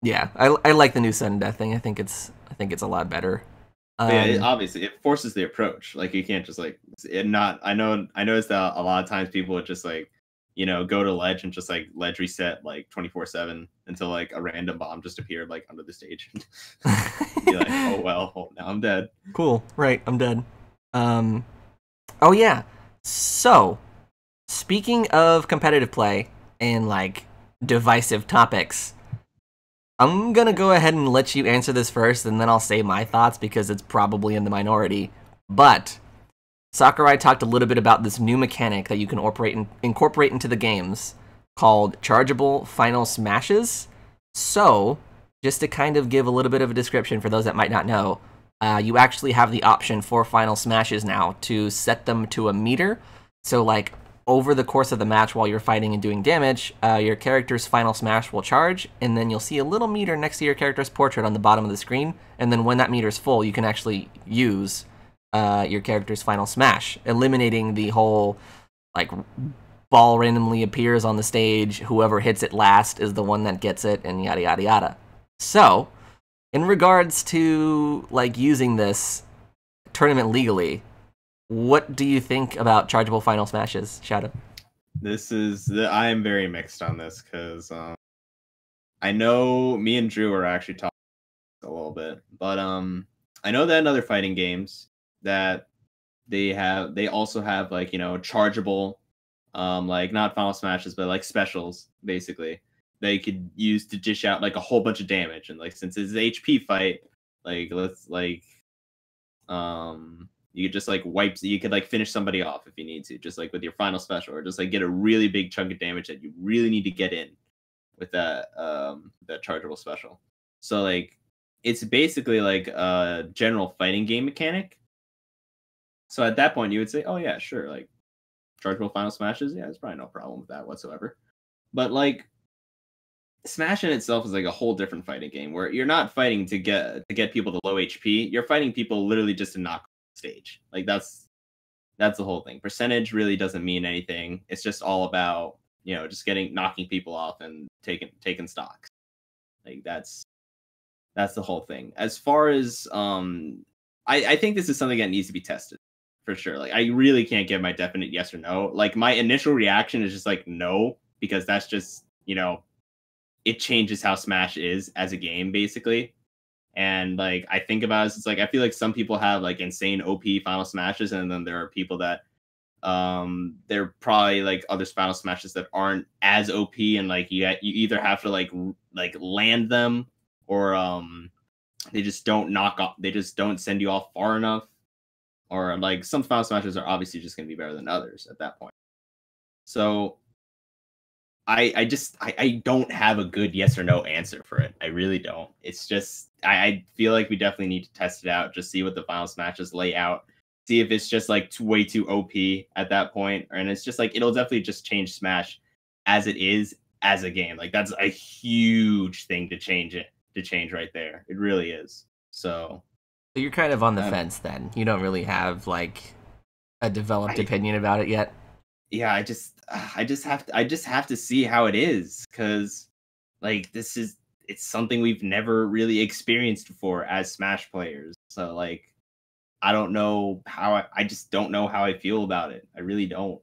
Yeah, I like the new sudden death thing. I think it's a lot better.
Yeah, obviously it forces the approach. Like you can't just like it not. I noticed that a lot of times people would just like, you know, go to ledge and just like ledge reset like 24/7 until like a random bomb just appeared like under the stage. Be like, oh well, now I'm dead.
Cool, right? I'm dead. Oh yeah. So, speaking of competitive play and like divisive topics, I'm gonna go ahead and let you answer this first, and then I'll say my thoughts because it's probably in the minority. But Sakurai talked a little bit about this new mechanic that you can incorporate into the games called chargeable final smashes. So, just to kind of give a little bit of a description for those that might not know, you actually have the option for final smashes now to set them to a meter. So, like, over the course of the match while you're fighting and doing damage, your character's final smash will charge, and then you'll see a little meter next to your character's portrait on the bottom of the screen, and then when that meter's full, you can actually use your character's final smash, eliminating the whole like ball randomly appears on the stage, whoever hits it last is the one that gets it, and yada yada yada. So, in regards to like using this tournament legally, what do you think about chargeable final smashes, Shadow?
I am very mixed on this because I know me and Drew are actually talking a little bit, but I know that in other fighting games that they also have like, you know, chargeable like not final smashes but like specials basically they could use to dish out like a whole bunch of damage. And like since it's an HP fight, like let's like you could just like you could like finish somebody off if you need to, just like with your final special, or just like get a really big chunk of damage that you really need to get in with that that chargeable special. So like it's basically like a general fighting game mechanic. So at that point you would say, oh yeah, sure, like chargeable final smashes, yeah, there's probably no problem with that whatsoever. But like Smash in itself is like a whole different fighting game where you're not fighting to get people to low HP. You're fighting people literally just to knock off the stage. Like that's the whole thing. Percentage really doesn't mean anything. It's just all about, you know, just knocking people off and taking stocks. Like that's the whole thing. As far as I think this is something that needs to be tested for sure. Like I really can't give my definite yes or no. Like my initial reaction is just like no, because that's just, you know, it changes how Smash is as a game, basically. And like I think about it, it's like I feel like some people have like insane OP final smashes, and then there are people that they're probably like other final smashes that aren't as OP, and like you either have to like land them, or they just don't knock off, they just don't send you off far enough, or like some final smashes are obviously just going to be better than others at that point. So I don't have a good yes or no answer for it. I really don't. It's just I feel like we definitely need to test it out, just see what the final smashes lay out, see if it's just like way too OP at that point, and it's just like it'll definitely just change Smash as it is as a game. Like that's a huge thing to change right there. It really is. So
you're kind of on the fence then. You don't really have like a developed opinion about it yet.
Yeah, I just have to see how it is, because like it's something we've never really experienced before as Smash players. So like I don't know how I just don't know how I feel about it. I really don't.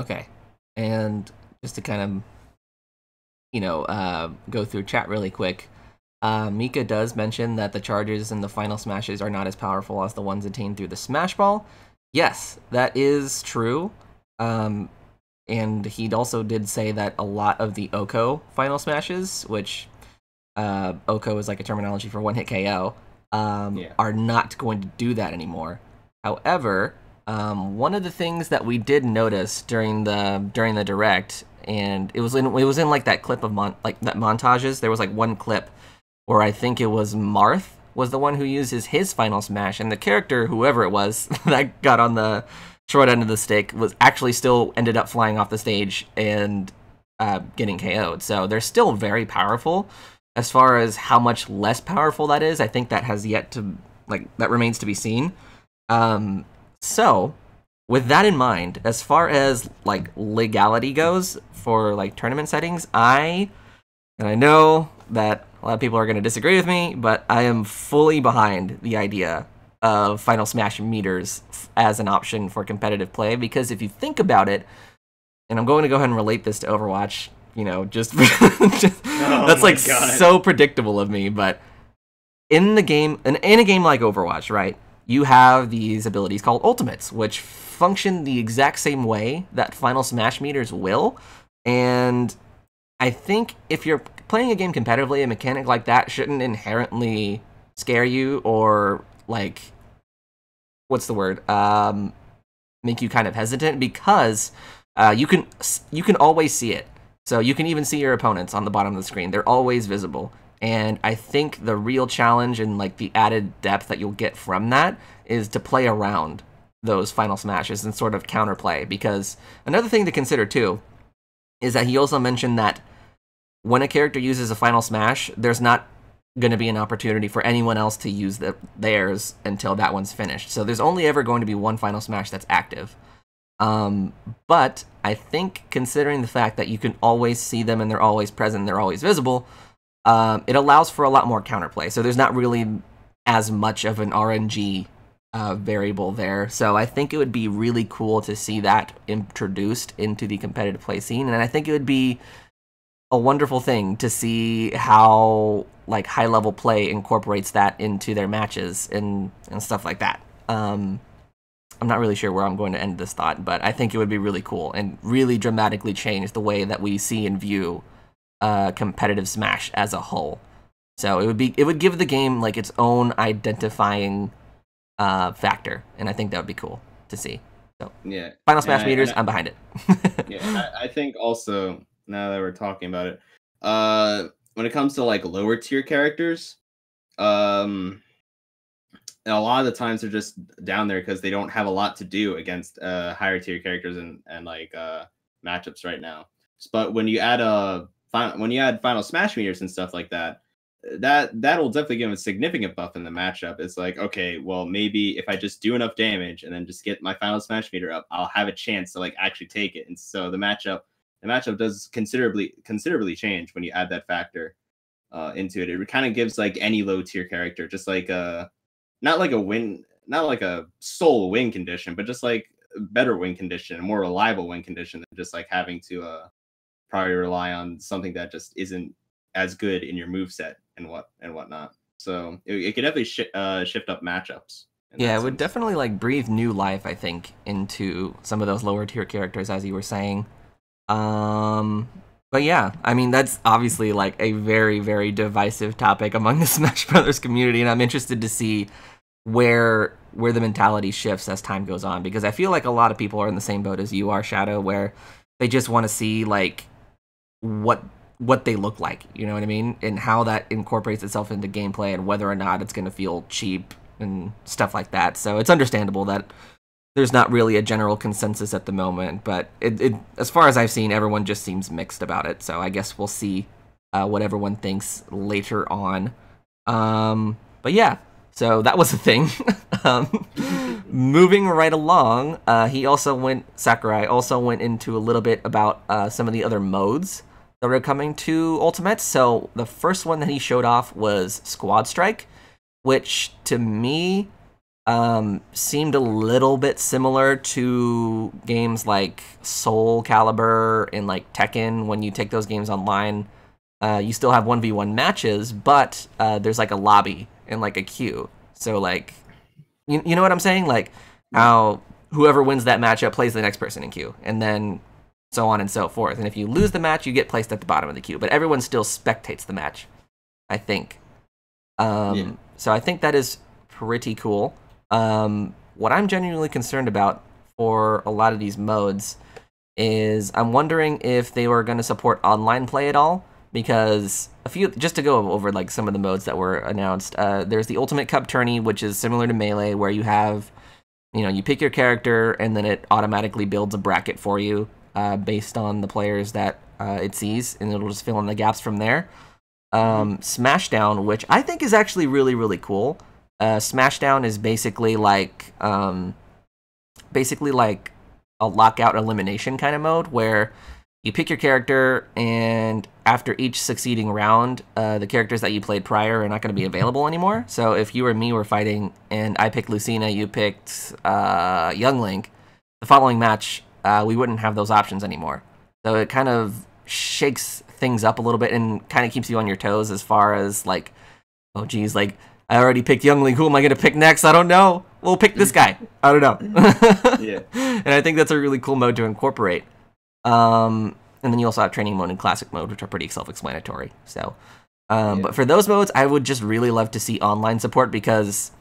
Okay. And just to kind of, you know, go through chat really quick. Mika does mention that the charges in the final smashes are not as powerful as the ones attained through the Smash Ball. Yes, that is true. And he also did say that a lot of the Oko final smashes, which Oko is like a terminology for one-hit KO, are not going to do that anymore. However, one of the things that we did notice during the direct, and it was in like that clip of that montages. There was like one clip where I think it was Marth was the one who uses his final smash, and the character, whoever it was, that got on the short end of the stick was actually still ended up flying off the stage and getting KO'd. So they're still very powerful. As far as how much less powerful that is, I think that has yet to, like, that remains to be seen. So with that in mind, as far as like legality goes for like tournament settings, and I know that a lot of people are going to disagree with me, but I am fully behind the idea of Final Smash meters as an option for competitive play, because if you think about it, and I'm going to go ahead and relate this to Overwatch, you know, that's like so predictable of me, but in the game, in a game like Overwatch, right, you have these abilities called ultimates, which function the exact same way that Final Smash meters will, and I think if you're playing a game competitively, a mechanic like that shouldn't inherently scare you or like, what's the word, make you kind of hesitant, because you can always see it. So you can even see your opponents on the bottom of the screen. They're always visible. And I think the real challenge and like the added depth that you'll get from that is to play around those final smashes and sort of counterplay. Because another thing to consider too is that he also mentioned that when a character uses a final smash, there's not going to be an opportunity for anyone else to use theirs until that one's finished. So there's only ever going to be one final smash that's active. But I think considering the fact that you can always see them and they're always present, they're always visible, it allows for a lot more counterplay. So there's not really as much of an RNG variable there. So I think it would be really cool to see that introduced into the competitive play scene. And I think it would be a wonderful thing to see how like high level play incorporates that into their matches and stuff like that. I'm not really sure where I'm going to end this thought, but I think it would be really cool and really dramatically change the way that we see and view competitive Smash as a whole. So it would give the game like its own identifying factor, and I think that would be cool to see. So
yeah,
Final Smash meters, I'm behind it.
Yeah, I think also now that we're talking about it, when it comes to like lower tier characters, a lot of the times they're just down there because they don't have a lot to do against higher tier characters and like matchups right now. But when you add Final Smash meters and stuff like that, that'll definitely give them a significant buff in the matchup. It's like, okay, well, maybe if I just do enough damage and then just get my Final Smash meter up, I'll have a chance to like actually take it. And so the matchup does considerably change when you add that factor into it. It kind of gives like any low tier character just like not like a sole win condition, but just like a better win condition, a more reliable win condition than just like having to probably rely on something that just isn't as good in your moveset and whatnot. So it could definitely shift up matchups.
Yeah, it would definitely like breathe new life, I think, into some of those lower tier characters, as you were saying. But yeah, I mean, that's obviously like a very, very divisive topic among the Smash Brothers community, and I'm interested to see where the mentality shifts as time goes on, because I feel like a lot of people are in the same boat as you are, Shadow, where they just want to see like what they look like, you know what I mean, and how that incorporates itself into gameplay and whether or not it's going to feel cheap and stuff like that. So it's understandable that there's not really a general consensus at the moment, but it as far as I've seen, everyone just seems mixed about it. So I guess we'll see what everyone thinks later on. But yeah, so that was the thing. Moving right along, Sakurai also went into a little bit about some of the other modes that are coming to Ultimate. So the first one that he showed off was Squad Strike, which to me seemed a little bit similar to games like Soul Calibur and like Tekken. When you take those games online, you still have 1v1 matches, but there's like a lobby and like a queue. So like, you know what I'm saying? Like how whoever wins that matchup plays the next person in queue, and then so on and so forth. And if you lose the match, you get placed at the bottom of the queue, but everyone still spectates the match, I think. So I think that is pretty cool. What I'm genuinely concerned about for a lot of these modes is I'm wondering if they were going to support online play at all, because just to go over like some of the modes that were announced, there's the Ultimate Cup Tourney, which is similar to Melee, where you have, you pick your character and then it automatically builds a bracket for you based on the players that it sees, and it'll just fill in the gaps from there. Smashdown, which I think is actually really, really cool. Smashdown is basically like a lockout elimination kind of mode, where you pick your character, and after each succeeding round, the characters that you played prior are not going to be available anymore. So if you or me were fighting, and I picked Lucina, you picked Young Link, the following match, we wouldn't have those options anymore. So it kind of shakes things up a little bit and kind of keeps you on your toes as far as like, oh geez, like I already picked Young Link, who am I going to pick next? I don't know. We'll pick this guy. I don't know.
Yeah.
And I think that's a really cool mode to incorporate. And then you also have training mode and classic mode, which are pretty self-explanatory. So, but for those modes, I would just really love to see online support, because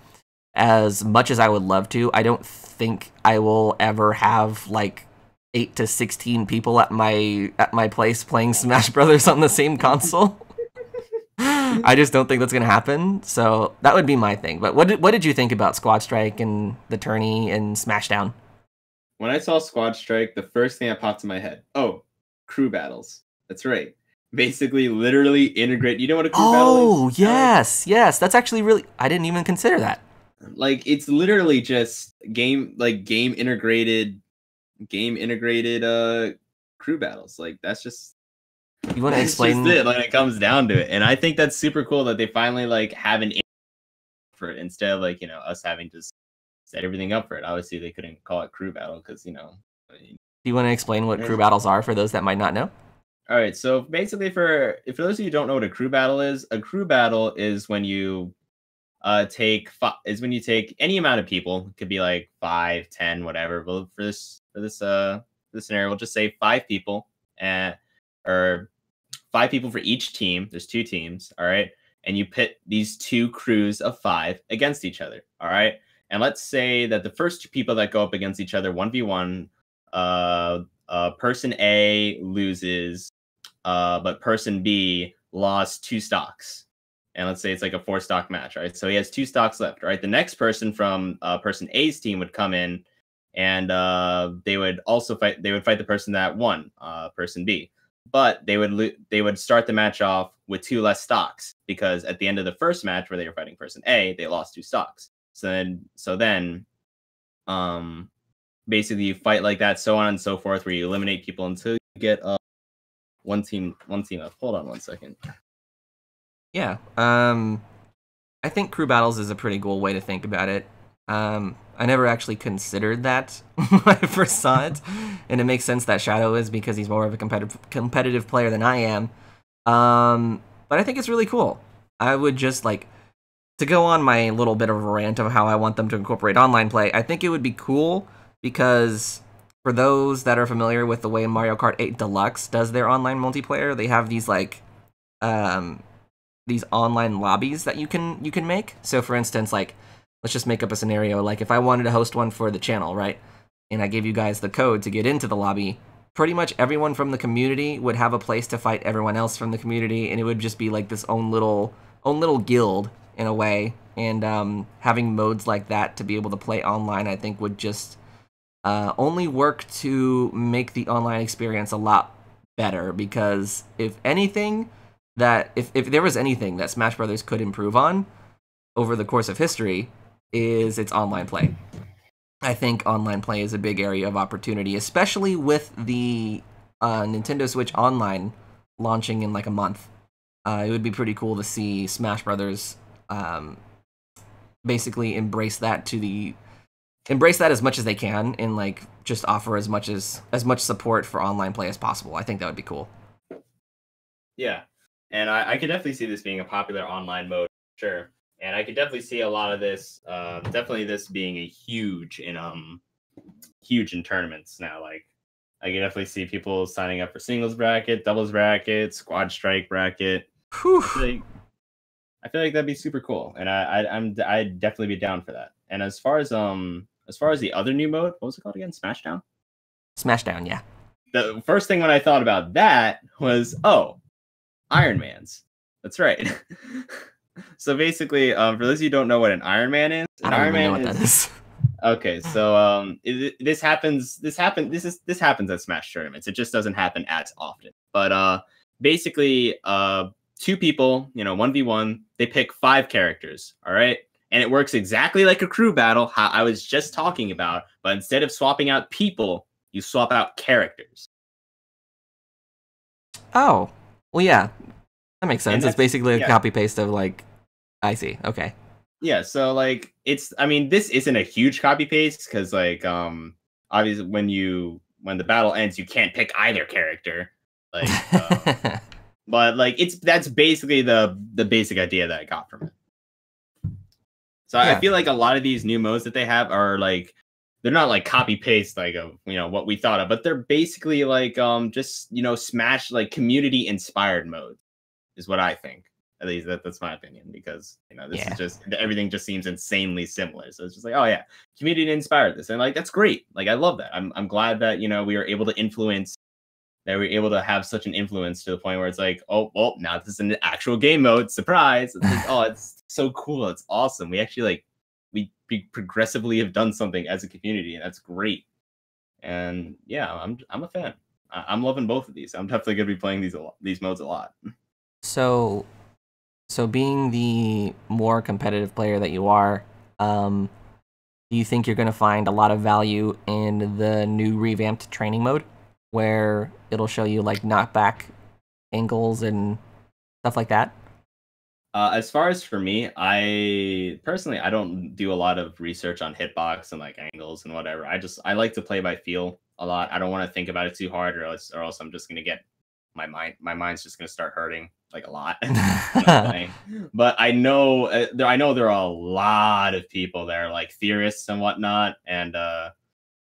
as much as I would love to, I don't think I will ever have like 8 to 16 people at my place playing Smash Brothers on the same console. I just don't think that's gonna happen. So that would be my thing. But what did you think about Squad Strike and the tourney and Smashdown?
When I saw Squad Strike, the first thing that popped in my head, crew battles. That's right. Basically, literally integrate. You know what a crew battle is? Oh,
yes. That's actually really, I didn't even consider that.
Like, it's literally just game integrated game integrated crew battles. Like that's just
you want to explain
just it when it comes down to it. And I think that's super cool that they finally like have an for it instead of like, you know, us having to set everything up for it. Obviously they couldn't call it crew battle because, you know.
Do you want to explain what crew battles are for those that might not know?
All right, so basically for those of you who don't know what a crew battle is when you take any amount of people. It could be like 5, 10, whatever. But for this scenario, we'll just say 5 people, or 5 people for each team. There's 2 teams, all right, and you pit these 2 crews of 5 against each other, all right. And let's say that the first 2 people that go up against each other 1v1, person A loses, but person B lost 2 stocks. And let's say it's like a 4-stock match, right? So he has 2 stocks left, right? The next person from person A's team would come in, and they would also fight. They would fight the person that won, person B. But they would start the match off with 2 less stocks because at the end of the first match where they were fighting person A, they lost 2 stocks. So then, basically you fight like that, so on and so forth, where you eliminate people until you get one team up. Hold on one second.
Yeah, I think crew battles is a pretty cool way to think about it. I never actually considered that when I first saw it, and it makes sense that Shadow is because he's more of a competitive player than I am. But I think it's really cool. I would just like to go on my little bit of a rant of how I want them to incorporate online play. I think it would be cool because for those that are familiar with the way Mario Kart 8 Deluxe does their online multiplayer, they have these like these online lobbies that you can make. So for instance, like let's just make up a scenario, like if I wanted to host one for the channel, right? And I gave you guys the code to get into the lobby, pretty much everyone from the community would have a place to fight everyone else from the community, and it would just be like this own little guild in a way. And having modes like that to be able to play online, I think would just only work to make the online experience a lot better, because if anything, if there was anything that Smash Brothers could improve on over the course of history, is its online play. I think online play is a big area of opportunity, especially with the Nintendo Switch Online launching in like a month. It would be pretty cool to see Smash Brothers basically embrace that as much as they can, and like just offer as much support for online play as possible. I think that would be cool.
Yeah. And I could definitely see this being a popular online mode, sure. And I could definitely see a lot of this, definitely this being a huge in tournaments now. Like, I could definitely see people signing up for singles bracket, doubles bracket, squad strike bracket. I feel like that'd be super cool, and I'd definitely be down for that. And as far as the other new mode, what was it called again? Smashdown.
Smashdown, yeah.
The first thing when I thought about that was, Iron Man's. That's right. So basically, for those of you who don't know what an Iron Man is,
I don't even know what that is.
Okay, so this happens at Smash tournaments. It just doesn't happen as often. But basically, 2 people, 1v1, they pick 5 characters, all right? And it works exactly like a crew battle, how I was just talking about, but instead of swapping out people, you swap out characters.
Oh, well, yeah, that makes sense. It's basically a copy paste of like, I see. Okay.
Yeah. So like, this isn't a huge copy paste because like, obviously when the battle ends, you can't pick either character. Like, but like that's basically the basic idea that I got from it. So yeah. I feel like a lot of these new modes that they have are like, they're not like copy paste like of what we thought of, but they're basically like just Smash like community inspired modes is what I think. At least that's my opinion, because this is just everything just seems insanely similar. So it's just like, oh yeah, community inspired this, and like that's great. Like I love that. I'm glad that we were able to influence. That we were able to have such an influence to the point where it's like, oh well, now this is an actual game mode. Surprise! It's like, oh, it's so cool. It's awesome. We actually like. We progressively have done something as a community, and that's great. And yeah, I'm a fan. I'm loving both of these. I'm definitely gonna be playing these modes a lot.
So being the more competitive player that you are, do do you think you're going to find a lot of value in the new revamped training mode, where it'll show you like knockback angles and stuff like that?
As far as for me, I personally I don't do a lot of research on hitbox and like angles and whatever. I like to play by feel a lot. I don't want to think about it too hard, or else I'm just gonna get my mind's just gonna start hurting like a lot. But I know there are a lot of people that are like theorists and whatnot, and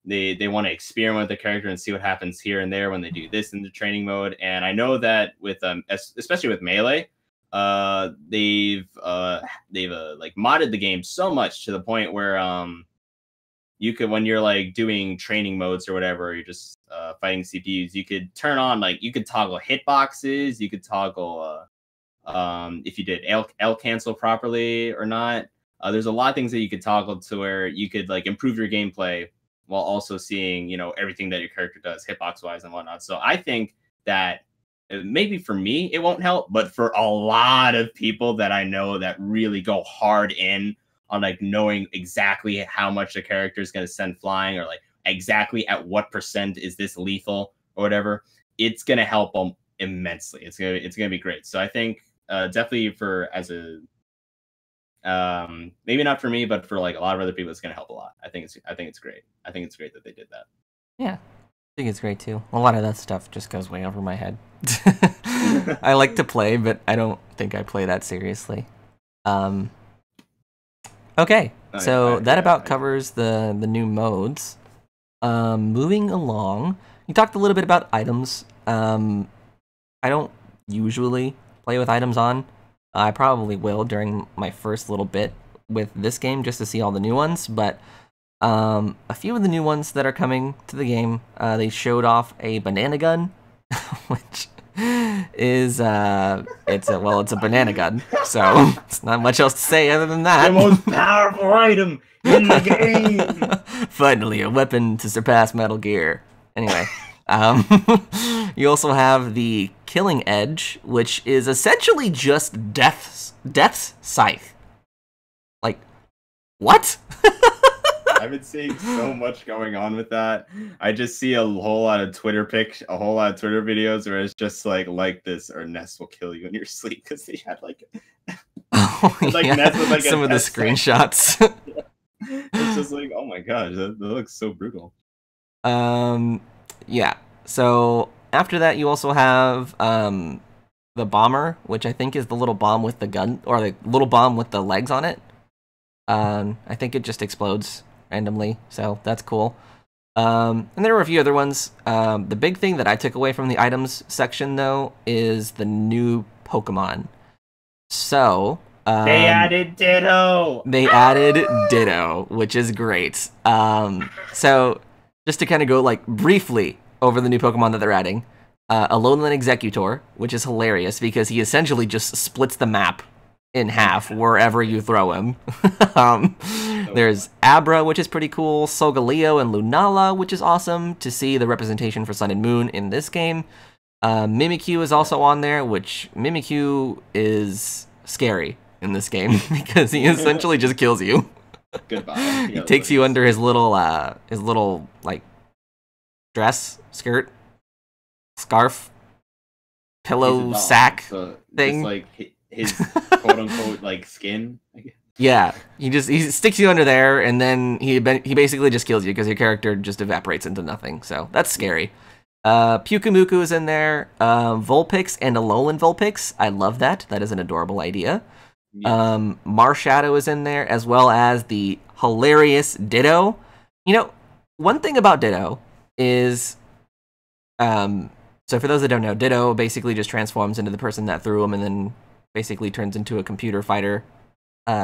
they want to experiment with the character and see what happens here and there when they do this in the training mode. And I know that with especially with Melee, they've like modded the game so much to the point where you could, when you're like doing training modes or whatever, you're just fighting CPUs, you could turn on, like, you could toggle hitboxes, you could toggle if you did L cancel properly or not. There's a lot of things that you could toggle to where you could like improve your gameplay while also seeing, you know, everything that your character does hitbox wise and whatnot. So I think that maybe for me it won't help, but for a lot of people that I know that really go hard in on like knowing exactly how much the character is going to send flying, or like exactly at what % is this lethal or whatever, it's going to help them immensely. It's gonna be great. So I think definitely for as a maybe not for me, but for like a lot of other people, it's gonna help a lot. I think it's great. I think it's great that they did that.
Yeah, I think it's great too. A lot of that stuff just goes way over my head. I like to play, but I don't think I play that seriously. Okay, so that about covers the new modes. Moving along, you talked a little bit about items. I don't usually play with items on. I probably will during my first little bit with this game just to see all the new ones, but a few of the new ones that are coming to the game, they showed off a banana gun, which is it's a banana gun, so it's not much else to say other than that.
The most powerful item in the game.
Finally, a weapon to surpass Metal Gear. Anyway, you also have the Killing Edge, which is essentially just Death's Scythe. Like, what?
I've been seeing so much going on with that. I just see a whole lot of Twitter videos where it's just like this, or Ness will kill you in your sleep, because they had like, Ness with like
some of the screenshots.
It's just like, oh my gosh, that looks so brutal.
Yeah. So after that, you also have the bomber, which I think is the little bomb with the gun, or the little bomb with the legs on it. I think it just explodes randomly, so that's cool. And there were a few other ones. The big thing that I took away from the items section, though, is the new Pokemon. So
they added Ditto.
They added Ditto, which is great. So just to kind of go like briefly over the new Pokemon that they're adding, Alolan Executor, which is hilarious because he essentially just splits the map in half wherever you throw him. There's Abra, which is pretty cool, Solgaleo and Lunala, which is awesome to see the representation for Sun and Moon in this game. Mimikyu is also on there, which Mimikyu is scary in this game because he essentially just kills you.
Goodbye.
He takes you under his little like dress, skirt, scarf, pillow, sack thing.
Just like his quote unquote like skin.
Yeah, he sticks you under there, and then he basically just kills you because your character just evaporates into nothing. So that's scary. Pyukumuku is in there. Vulpix and Alolan Vulpix. I love that. That is an adorable idea. Yes. Marshadow is in there, as well as the hilarious Ditto. You know, one thing about Ditto is, so for those that don't know, Ditto basically just transforms into the person that threw him, and then basically turns into a computer fighter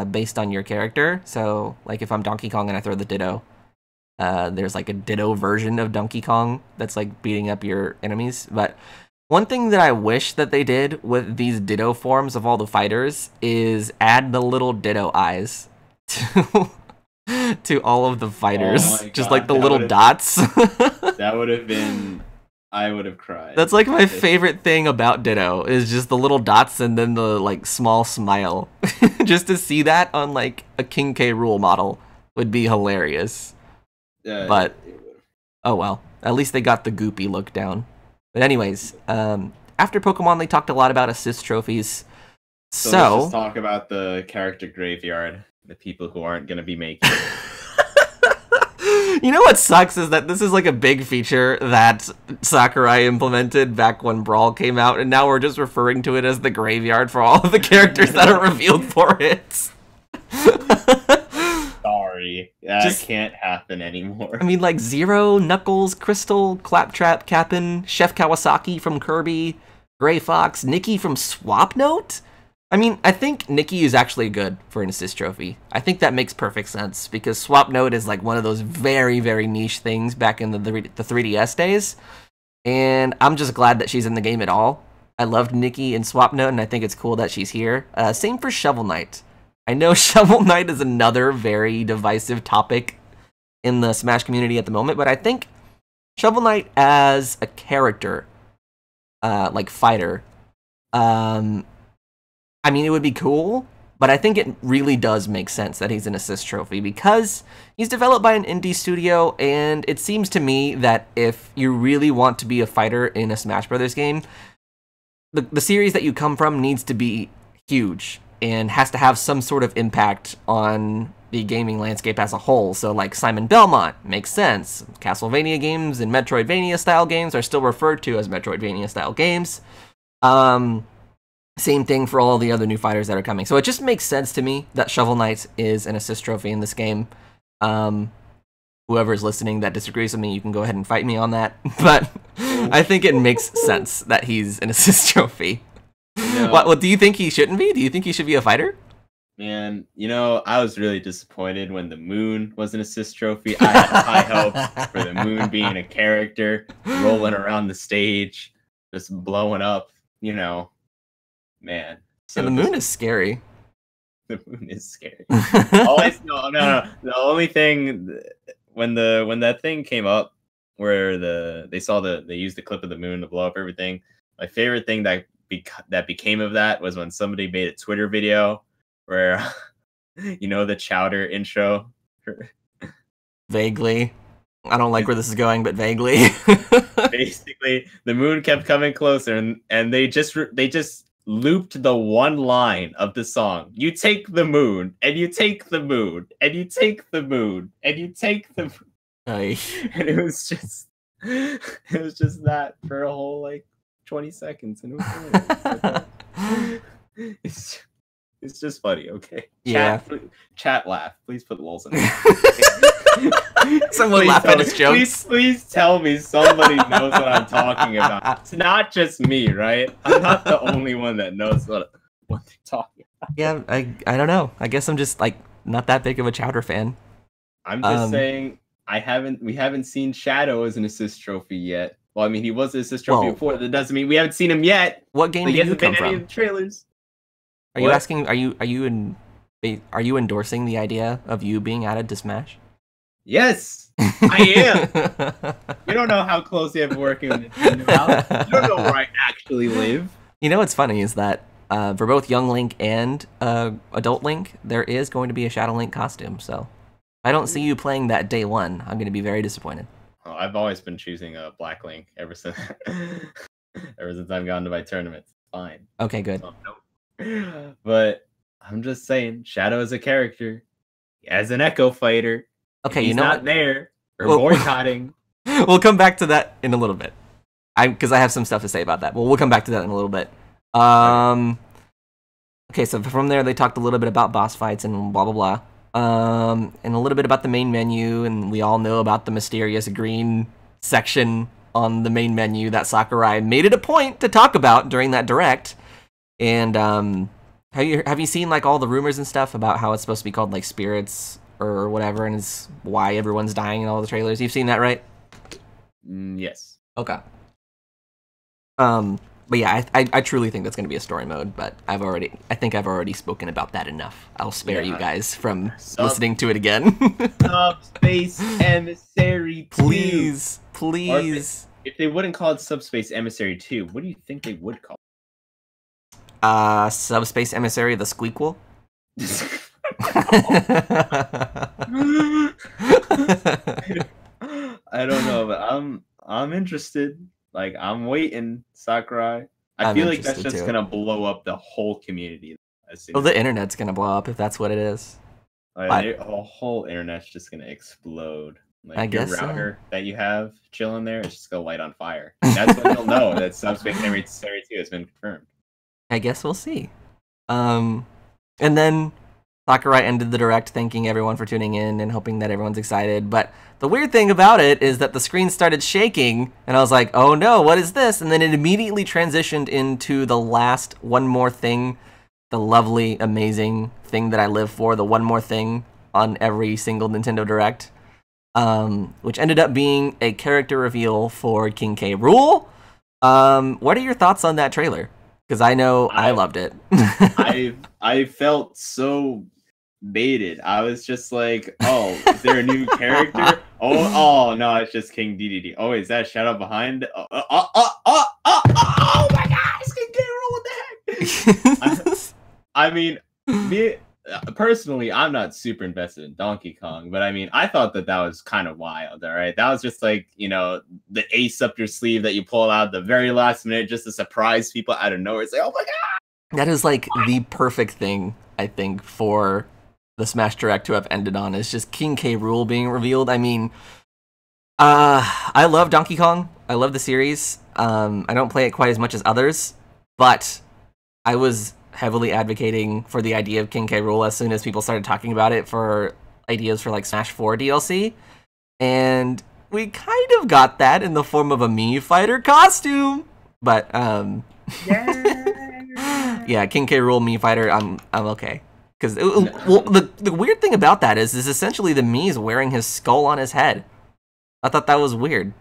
based on your character. So, like, if I'm Donkey Kong and I throw the Ditto, there's like a Ditto version of Donkey Kong that's like beating up your enemies. But one thing that I wish that they did with these Ditto forms of all the fighters is add the little Ditto eyes to all of the fighters. Oh just like the little dots.
That would have been... I would have cried.
That's like my favorite thing about Ditto, is just the little dots and then the like small smile. Just to see that on like a King K. Rool model would be hilarious. But oh well, at least they got the goopy look down. But anyways, after Pokemon, they talked a lot about assist trophies. So
let's just talk about the character graveyard, the people who aren't going to be making it.
You know what sucks is that this is like a big feature that Sakurai implemented back when Brawl came out, and now we're just referring to it as the graveyard for all of the characters that are revealed for it.
Sorry, that can't happen anymore.
I mean, like Zero, Knuckles, Crystal, Claptrap, Cap'n, Chef Kawasaki from Kirby, Gray Fox, Nikki from Swap Note? I mean, I think Nikki is actually good for an assist trophy. I think that makes perfect sense, because Swap Note is like one of those very, very niche things back in the 3DS days, and I'm just glad that she's in the game at all. I loved Nikki in Swap Note, and I think it's cool that she's here. Same for Shovel Knight. I know Shovel Knight is another very divisive topic in the Smash community at the moment, but I think Shovel Knight as a character, like fighter, I mean, it would be cool, but I think it really does make sense that he's an assist trophy, because he's developed by an indie studio, and it seems to me that if you really want to be a fighter in a Smash Brothers game, the series that you come from needs to be huge and has to have some sort of impact on the gaming landscape as a whole. So like Simon Belmont makes sense. Castlevania games and Metroidvania style games are still referred to as Metroidvania style games. Same thing for all the other new fighters that are coming. So it just makes sense to me that Shovel Knight is an assist trophy in this game. Whoever's listening that disagrees with me, you can go ahead and fight me on that. But I think it makes sense that he's an assist trophy. No. What do you think he shouldn't be? Do you think he should be a fighter?
Man, you know, I was really disappointed when the Moon was an assist trophy. I had high hopes for the Moon being a character, rolling around the stage, just blowing up, you know. Man.
So and the Moon is scary.
The Moon is scary. Always, no. The only thing when that thing came up where they used the clip of the Moon to blow up everything. My favorite thing that became of that was when somebody made a Twitter video where you know the Chowder intro.
Vaguely. I don't like where this is going, but vaguely.
Basically, the Moon kept coming closer, and they just looped the one line of the song. You take the moon, and you take the moon, and you take the moon, and you take the moon.
Aye.
And it was just that for a whole like 20 seconds, and it was it's just funny, okay?
Yeah.
Chat laugh. Please put lols in it.
Someone laugh at his jokes.
Please tell me somebody knows what I'm talking about. It's not just me, right? I'm not the only one that knows what they're talking about.
Yeah, I don't know. I guess I'm just like not that big of a Chowder fan.
I'm just saying we haven't seen Shadow as an assist trophy yet. Well, I mean, he was an assist trophy before. That doesn't mean we haven't seen him yet.
What game did you come from?
Any of the trailers.
Are you asking? Are you endorsing the idea of you being added to Smash?
Yes, I am. You don't know how closely I've been working with Nintendo. You don't know where I actually live.
You know what's funny is that for both Young Link and Adult Link, there is going to be a ShadowLink costume. So if I don't see you playing that day one, I'm going to be very disappointed.
Oh, I've always been choosing a Black Link ever since I've gone to my tournaments. Fine.
Okay, good.
But I'm just saying, Shadow is a character. As an Echo fighter.
Okay,
he's
you know
not
what?
there. Or boycotting.
We'll come back to that in a little bit. Because I have some stuff to say about that. Well, we'll come back to that in a little bit. Okay, so from there they talked a little bit about boss fights and blah blah blah. And a little bit about the main menu, and we all know about the mysterious green section on the main menu that Sakurai made it a point to talk about during that direct. And have you seen like all the rumors and stuff about how it's supposed to be called like spirits or whatever, and it's why everyone's dying in all the trailers? You've seen that, right?
Yes.
Okay. But yeah, I truly think that's going to be a story mode, but I think I've already spoken about that enough. I'll spare you guys from listening to it again.
Subspace Emissary 2.
Please.
If they wouldn't call it Subspace Emissary 2, what do you think they would call it?
Subspace Emissary the Squeakquel?
I don't know, but I'm interested. Like I'm waiting, Sakurai. I
I'm
feel like that's
interested
just
too.
gonna blow up the whole community as soon
Oh,
as
the internet's gonna blow up if that's what it is. But
the whole internet's just gonna explode.
I
Like your
guess so.
router that you have chilling there is just gonna light on fire. And that's when you'll know that Subspace Memory 2 has been confirmed.
I guess we'll see. And then Sakurai ended the direct thanking everyone for tuning in and hoping that everyone's excited. But the weird thing about it is that the screen started shaking, and I was like, oh no, what is this? And then it immediately transitioned into the last one more thing, the lovely, amazing thing that I live for, the one more thing on every single Nintendo Direct, which ended up being a character reveal for King K. Rool. What are your thoughts on that trailer? Because I know I loved it.
I felt so baited. I was just like, oh, is there a new character? Oh no, it's just King DDD. Oh, is that Shadow behind? Oh my God, it's King K. Rool, what the heck? I mean, me personally, I'm not super invested in Donkey Kong, but I mean, I thought that was kind of wild. All right, that was just like, you know, the ace up your sleeve that you pull out at the very last minute just to surprise people out of nowhere. It's like, oh my God,
that is like the perfect thing, I think, for the Smash Direct to have ended on, is just King K. Rool being revealed. I mean, I love Donkey Kong. I love the series. I don't play it quite as much as others, but I was heavily advocating for the idea of King K. Rool as soon as people started talking about it for ideas for like Smash 4 DLC. And we kind of got that in the form of a Mii Fighter costume. But yeah, King K. Rool Mii Fighter, I'm okay. Because well, the weird thing about that is essentially the Mii's wearing his skull on his head. I thought that was weird.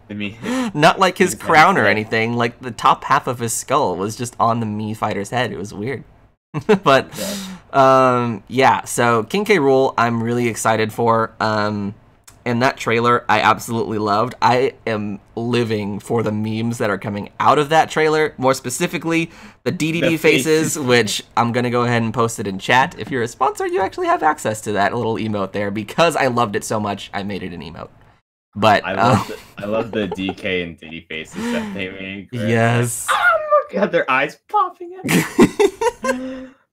I mean,
not like his crown or anything. Like the top half of his skull was just on the Mii Fighter's head. It was weird. But yeah. So King K. Rool, I'm really excited for. And that trailer, I absolutely loved. I am living for the memes that are coming out of that trailer. More specifically, the DDD faces, which I'm going to go ahead and post it in chat. If you're a sponsor, you actually have access to that little emote there. Because I loved it so much, I made it an emote. But
I love the DK and Diddy faces that they make. Right?
Yes.
Oh my God, their eyes popping out.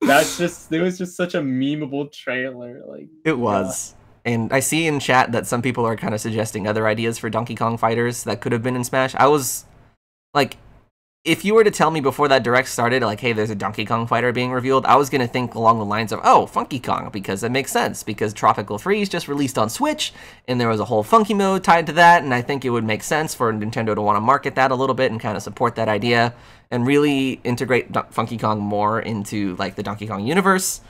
It was just such a memeable trailer. Like
it was. God. And I see in chat that some people are kind of suggesting other ideas for Donkey Kong fighters that could have been in Smash. I was like, if you were to tell me before that direct started, like, hey, there's a Donkey Kong fighter being revealed, I was going to think along the lines of, oh, Funky Kong, because it makes sense, because Tropical Freeze just released on Switch, and there was a whole Funky mode tied to that, and I think it would make sense for Nintendo to want to market that a little bit and kind of support that idea, and really integrate Funky Kong more into, like, the Donkey Kong universe,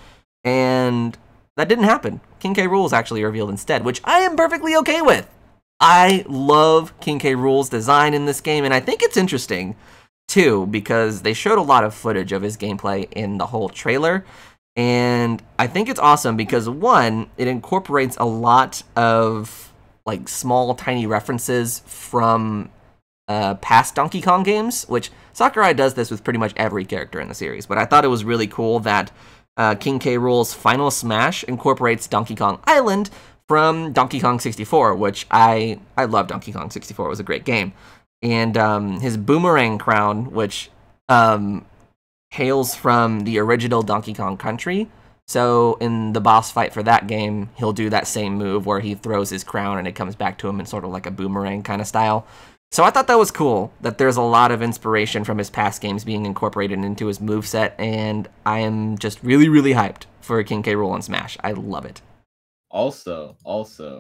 and that didn't happen. King K. Rool is actually revealed instead, which I am perfectly okay with. I love King K. Rool's design in this game, and I think it's interesting, too, because they showed a lot of footage of his gameplay in the whole trailer, and I think it's awesome because, one, it incorporates a lot of like small, tiny references from past Donkey Kong games, which Sakurai does this with pretty much every character in the series, but I thought it was really cool that King K. Rool's final Smash incorporates Donkey Kong Island from Donkey Kong 64, which I love Donkey Kong 64. It was a great game. And his boomerang crown, which hails from the original Donkey Kong Country. So in the boss fight for that game, he'll do that same move where he throws his crown and it comes back to him in sort of like a boomerang kind of style. So I thought that was cool, that there's a lot of inspiration from his past games being incorporated into his moveset, and I am just really, really hyped for King K. Rool on Smash. I love it.
Also,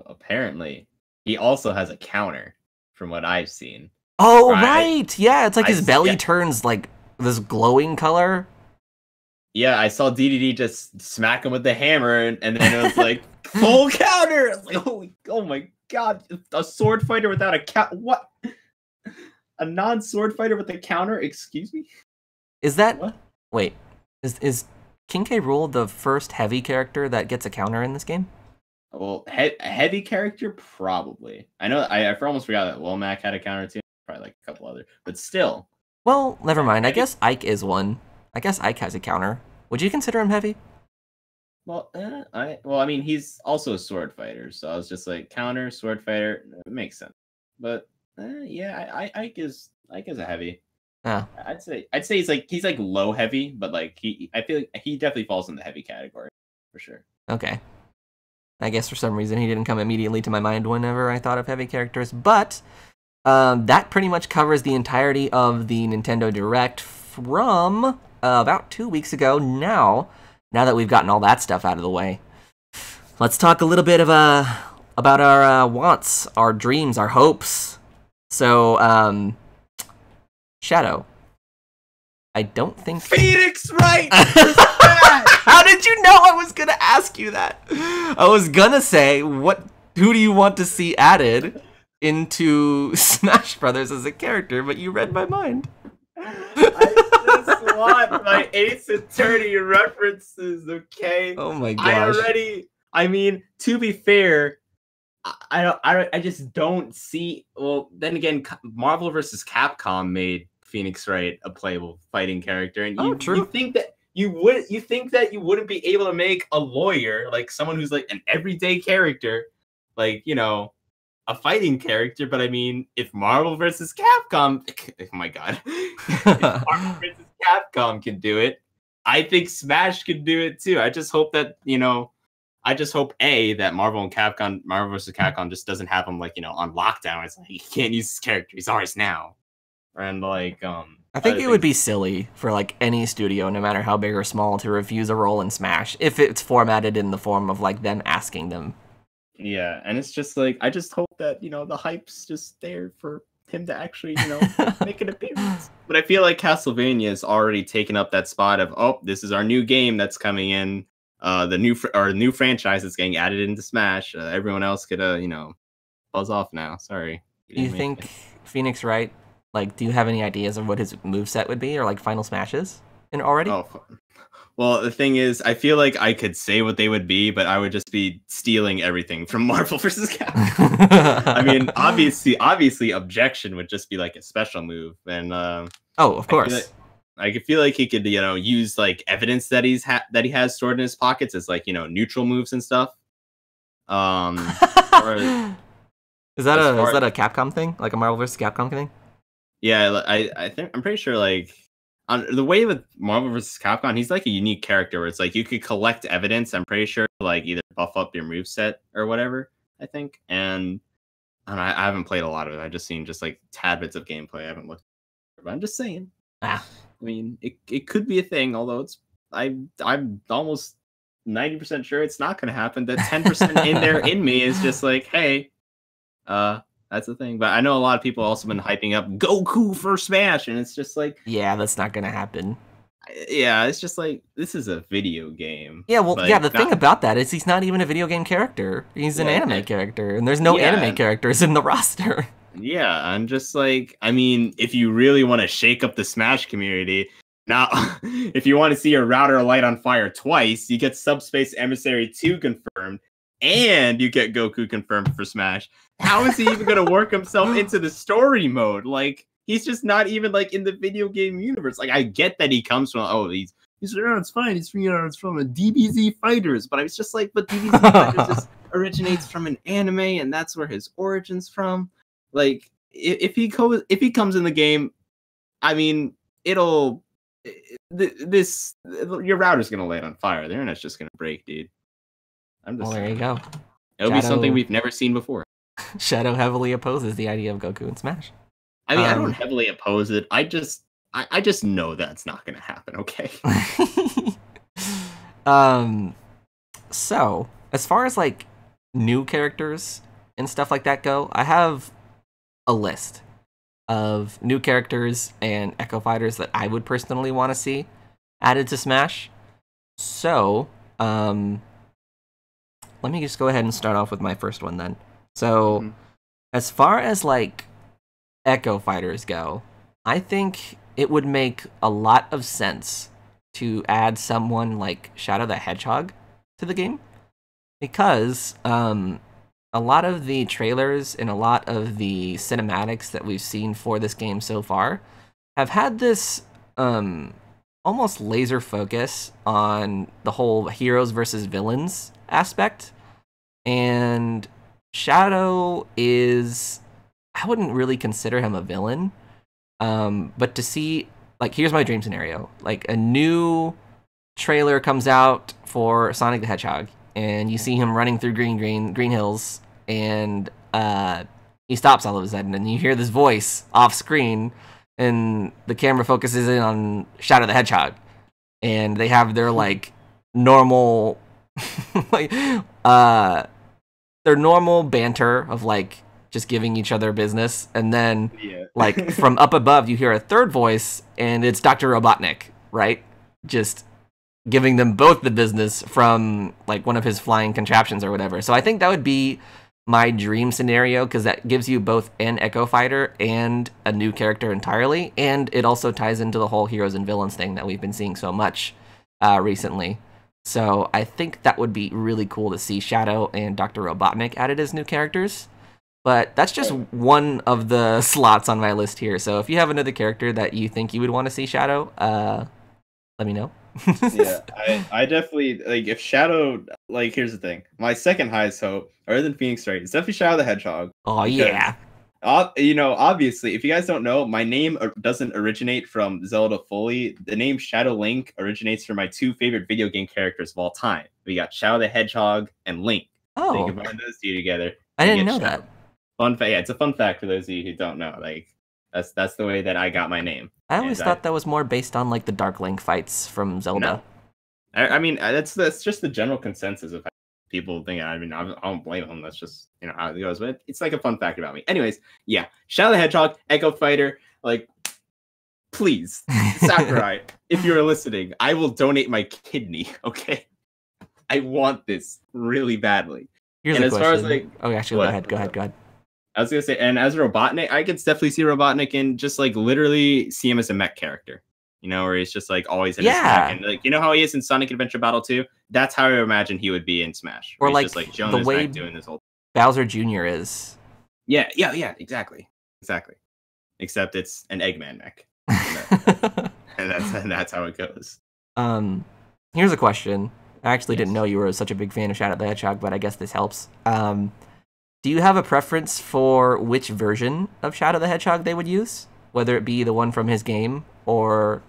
apparently, he also has a counter, from what I've seen.
Oh, right! Yeah, it's like his belly turns, like, this glowing color.
Yeah, I saw DDD just smack him with the hammer, and then it was like, full counter! I was like, oh my God, a sword fighter without a counter? What? A non-sword fighter with a counter? Excuse me?
Is that... What? Wait, is King K. Rool the first heavy character that gets a counter in this game?
Well, a heavy character? Probably. I know, I almost forgot that Womack had a counter too. Probably like a couple other, but still.
Well, never mind. I guess Ike is one. I guess Ike has a counter. Would you consider him heavy?
I mean, he's also a sword fighter, so I was just like counter sword fighter. It makes sense. But yeah, I guess a heavy.
Oh,
I'd say he's like low heavy, but like I feel like he definitely falls in the heavy category for sure.
okay. I guess for some reason he didn't come immediately to my mind whenever I thought of heavy characters, but that pretty much covers the entirety of the Nintendo Direct from about 2 weeks ago. Now that we've gotten all that stuff out of the way, let's talk a little bit of about our wants, our dreams, our hopes. So, Shadow, I don't think
Phoenix Wright.
How did you know I was gonna ask you that? I was gonna say, who do you want to see added into Smash Brothers as a character, but you read my mind.
I just want my Ace Attorney references, okay?
Oh my gosh.
I mean, to be fair, I just don't see. Well, then again, Marvel vs. Capcom made Phoenix Wright a playable fighting character, and you think that you wouldn't be able to make a lawyer, like someone who's like an everyday character, like, you know, a fighting character. But I mean, if Marvel vs. Capcom, oh my god, if Marvel vs. Capcom can do it, I think Smash can do it too. I just hope that, you know, that Marvel vs. Capcom just doesn't have him, like, you know, on lockdown. It's like, you can't use this character, he's ours now. And like,
I think it would be silly for like any studio, no matter how big or small, to refuse a role in Smash if it's formatted in the form of like them asking them.
Yeah, and it's just like, I just hope that, you know, the hype's just there for him to actually, you know, make an appearance. But I feel like Castlevania has already taken up that spot of, oh, this is our new game that's coming in, the new franchise that's getting added into Smash. Everyone else could, you know, buzz off now. Sorry.
Do you think Phoenix Wright? Like, do you have any ideas of what his moveset would be, or like final smashes already?
Oh, well, the thing is, I feel like I could say what they would be, but I would just be stealing everything from Marvel vs. Capcom. I mean, obviously, objection would just be like a special move, and
oh, of course.
I feel like he could, you know, use like evidence that he has stored in his pockets as, like, you know, neutral moves and stuff. Or,
is that a Capcom thing, like a Marvel vs. Capcom thing?
Yeah, I'm pretty sure, like, on the way with Marvel vs. Capcom, he's like a unique character where it's like you could collect evidence. I'm pretty sure, like, either buff up your moveset or whatever, I think. And I haven't played a lot of it. I've just seen just like tad bits of gameplay. I haven't looked, but I'm just saying. I mean, it could be a thing, although I'm almost 90% sure it's not going to happen. That 10% in me is just like, hey, that's the thing. But I know a lot of people also been hyping up Goku for Smash, and it's just like,
yeah, that's not gonna happen.
Yeah, it's just like, this is a video game.
Yeah, well, yeah, the thing about that is he's not even a video game character. He's an anime character, and there's no anime characters in the roster.
Yeah, I'm just like, I mean, if you really want to shake up the Smash community, now, if you want to see your router light on fire twice, you get Subspace Emissary 2 confirmed, and you get Goku confirmed for Smash. How is he even going to work himself into the story mode? Like, he's just not even, like, in the video game universe. Like, I get that he comes from, it's fine, it's from a DBZ Fighters, but I was just like, but DBZ Fighters just originates from an anime, and that's where his origin's from. Like, if he comes in the game, I mean, your router's going to light on fire. The internet's just going to break, dude.
Well, there you go.
It'll be something we've never seen before.
Shadow heavily opposes the idea of Goku in Smash.
I mean, I don't heavily oppose it. I just know that's not going to happen, okay?
So, as far as, like, new characters and stuff like that go, I have a list of new characters and Echo Fighters that I would personally want to see added to Smash. So, let me just go ahead and start off with my first one then. So, as far as, like, Echo Fighters go, I think it would make a lot of sense to add someone like Shadow the Hedgehog to the game, because a lot of the trailers and a lot of the cinematics that we've seen for this game so far have had this almost laser focus on the whole heroes versus villains aspect. And Shadow is, I wouldn't really consider him a villain. But to see, like, here's my dream scenario. Like, a new trailer comes out for Sonic the Hedgehog, and you see him running through green hills, and he stops all of a sudden, and you hear this voice off screen, and the camera focuses in on Shadow the Hedgehog, and they have their like normal, like their normal banter of like just giving each other business, and then like from up above you hear a third voice, and it's Dr. Robotnik, right? Just giving them both the business from like one of his flying contraptions or whatever. So I think that would be my dream scenario, because that gives you both an Echo Fighter and a new character entirely, and it also ties into the whole heroes and villains thing that we've been seeing so much recently. So I think that would be really cool to see Shadow and Dr. Robotnik added as new characters. But that's just one of the slots on my list here. So if you have another character that you think you would want to see Shadow, let me know.
Yeah, I definitely, like, if Shadow, like, here's the thing. My second highest hope, other than Phoenix Wright, is definitely Shadow the Hedgehog.
Oh, yeah.
You know, obviously, if you guys don't know, my name doesn't originate from Zelda fully. The name ShadowLink originates from my two favorite video game characters of all time. We got Shadow the Hedgehog and Link.
Oh.
They combine those two together.
I didn't know that.
Fun fact. Yeah, it's a fun fact for those of you who don't know. Like, that's the way that I got my name.
I always thought that was more based on like the Dark Link fights from Zelda.
No. I mean, that's just the general consensus of how people think. I mean, I don't blame them. That's just, you know, how it goes. But it's like a fun fact about me. Anyways, yeah, Shadow the Hedgehog, Echo Fighter. Like, please, Sakurai, if you're listening, I will donate my kidney. Okay, I want this really badly.
Here's
and
a
as
question.
far as like,
oh, actually, go ahead.
I was gonna say, and as Robotnik, I could definitely see Robotnik in just like literally see him as a mech character, you know, where he's just like always in his mech, and like, you know how he is in Sonic Adventure Battle 2? That's how I imagine he would be in Smash.
Or like,
just like the way doing this whole
Bowser Jr. is.
Yeah, exactly. Except it's an Eggman mech, and that's how it goes.
Here's a question. I actually didn't know you were such a big fan of Shadow the Hedgehog, but I guess this helps. Do you have a preference for which version of Shadow the Hedgehog they would use? Whether it be the one from his game or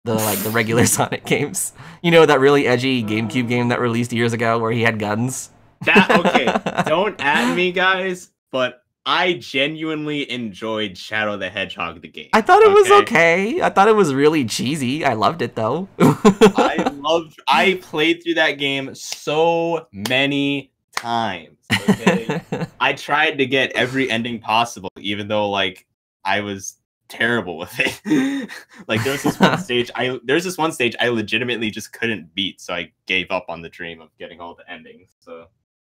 the regular Sonic games? You know, that really edgy GameCube game that released years ago where he had guns?
Okay, don't at me, guys, but I genuinely enjoyed Shadow the Hedgehog, the game.
I thought it was okay. I thought it was really cheesy. I loved it, though.
I played through that game so many times. Okay? I tried to get every ending possible, even though like I was terrible with it. Like there's this one stage I legitimately just couldn't beat, so I gave up on the dream of getting all the endings. So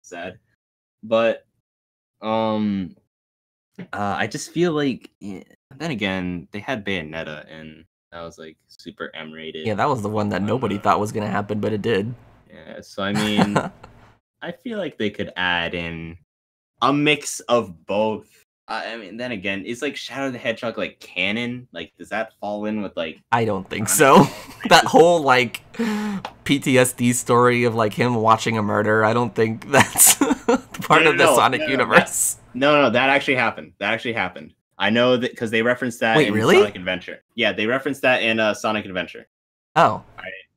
sad. But I just feel like then again they had Bayonetta, and that was like super M-rated.
Yeah, that was the one that nobody thought was gonna happen, but it did.
Yeah, so I mean I feel like they could add in a mix of both. I mean, then again, is like Shadow the Hedgehog like canon? Like, does that fall in with like?
I don't think so. That whole like PTSD story of like him watching a murder, I don't think that's part of the Sonic universe.
No, that actually happened. I know that because they referenced that in Sonic Adventure. Yeah, they referenced that in Sonic Adventure.
Oh.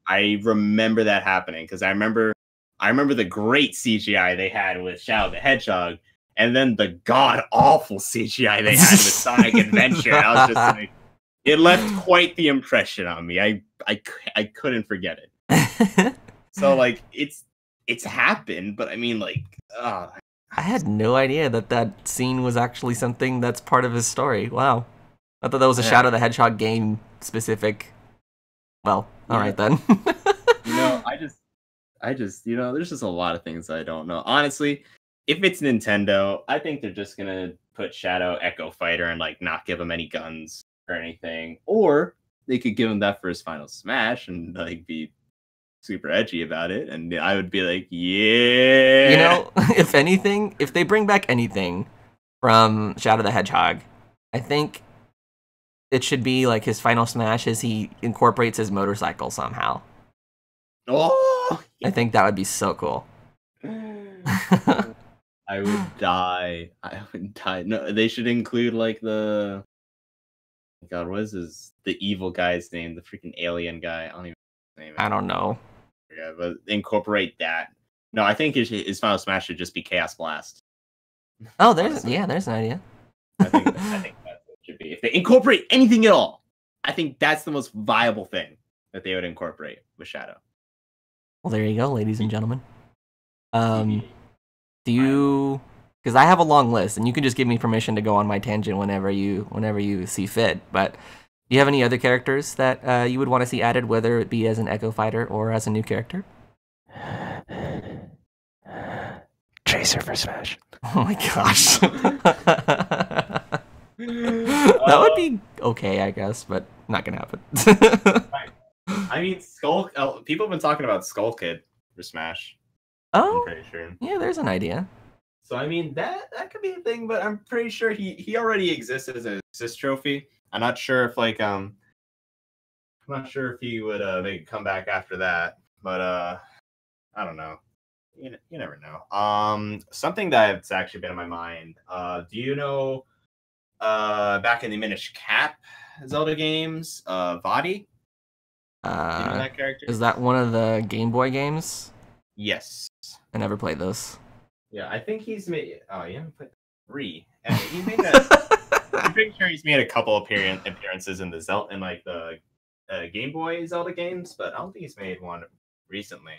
I remember that happening because I remember the great CGI they had with Shadow the Hedgehog, and then the god-awful CGI they had with Sonic Adventure. I was just like, it left quite the impression on me. I couldn't forget it. So, like, it's happened, but I mean, like, I
had no idea that scene was actually something that's part of his story. Wow. I thought that was a Shadow the Hedgehog game specific. Well, alright then.
You know, I just, you know, there's just a lot of things I don't know. Honestly, if it's Nintendo, I think they're just gonna put Shadow Echo Fighter and like not give him any guns or anything. Or they could give him that for his final Smash and like be super edgy about it, and I would be like, yeah.
You know, if anything, if they bring back anything from Shadow the Hedgehog, I think it should be like his final smash is he incorporates his motorcycle somehow.
Oh,
I think that would be so cool.
I would die. I would die. No, they should include like the God, what is the evil guy's name? The freaking alien guy. I don't even know his name.
I don't know.
Yeah, but incorporate that. No, I think his final smash should just be Chaos Blast.
Oh, there's an idea.
I think that's what it should be. If they incorporate anything at all, I think that's the most viable thing that they would incorporate with Shadow.
Well, there you go, ladies and gentlemen. Do you? Because I have a long list, and you can just give me permission to go on my tangent whenever you see fit. But do you have any other characters that you would want to see added, whether it be as an Echo Fighter or as a new character?
Tracer for Smash.
Oh my gosh. That would be okay, I guess, but not gonna happen.
I mean, people have been talking about Skull Kid for Smash.
Oh,
I'm pretty sure.
Yeah, there's an idea.
So I mean that could be a thing, but I'm pretty sure he already exists as an assist trophy. I'm not sure if he would make a comeback after that, but I don't know. You never know. Something that's actually been in my mind. Do you know back in the Minish Cap Zelda games, Vaati? Do you know that character?
Is that one of the Game Boy games?
Yes.
I never played those.
Yeah, I think he's made. Oh, you haven't played 3. He made that. I'm pretty sure he's made a couple appearances in the Game Boy Zelda games, but I don't think he's made one recently.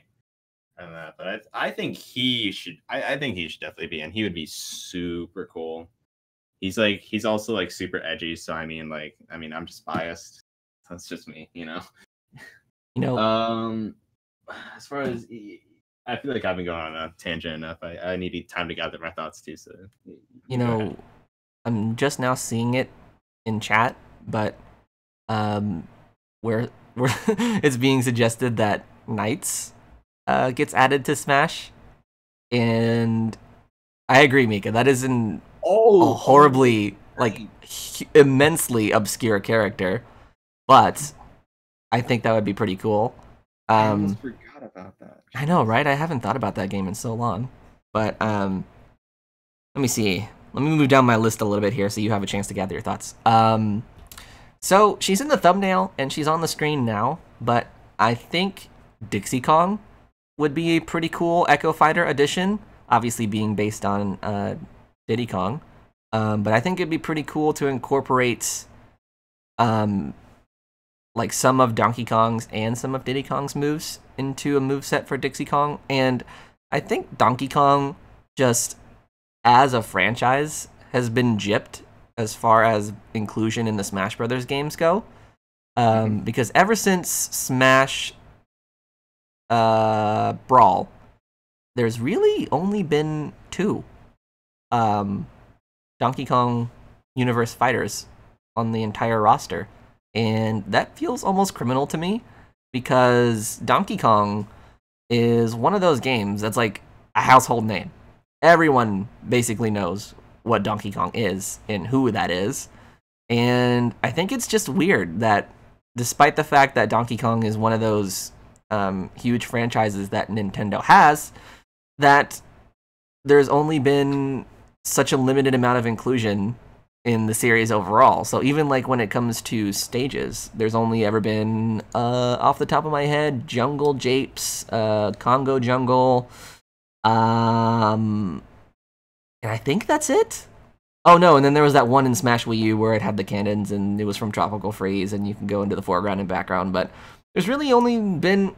But I think he should. I think he should definitely be in. He would be super cool. He's also like super edgy. So I mean, I'm just biased. That's just me, you know. As far as I feel like I've been going on a tangent enough. I need time to gather my thoughts too. So
I'm just now seeing it in chat, but where it's being suggested that Knights gets added to Smash, and I agree, Mika. That is a horribly immensely obscure character, but I think that would be pretty cool.
I almost forgot about that.
I know, right? I haven't thought about that game in so long. But let me see. Let me move down my list a little bit here so you have a chance to gather your thoughts. So she's in the thumbnail and she's on the screen now, but I think Dixie Kong would be a pretty cool Echo Fighter addition, obviously being based on Diddy Kong. But I think it'd be pretty cool to incorporate some of Donkey Kong's and some of Diddy Kong's moves into a moveset for Dixie Kong. And I think Donkey Kong, just as a franchise, has been gypped as far as inclusion in the Smash Brothers games go. Because ever since Smash Brawl, there's really only been 2 Donkey Kong Universe fighters on the entire roster. And that feels almost criminal to me, because Donkey Kong is one of those games that's like a household name. Everyone basically knows what Donkey Kong is and who that is. And I think it's just weird that despite the fact that Donkey Kong is one of those huge franchises that Nintendo has, that there's only been such a limited amount of inclusion in the series overall. So even when it comes to stages, there's only ever been, off the top of my head, Jungle Japes, Congo Jungle, and I think that's it. Oh no, and then there was that one in Smash Wii U where it had the cannons and it was from Tropical Freeze and you can go into the foreground and background, but there's really only been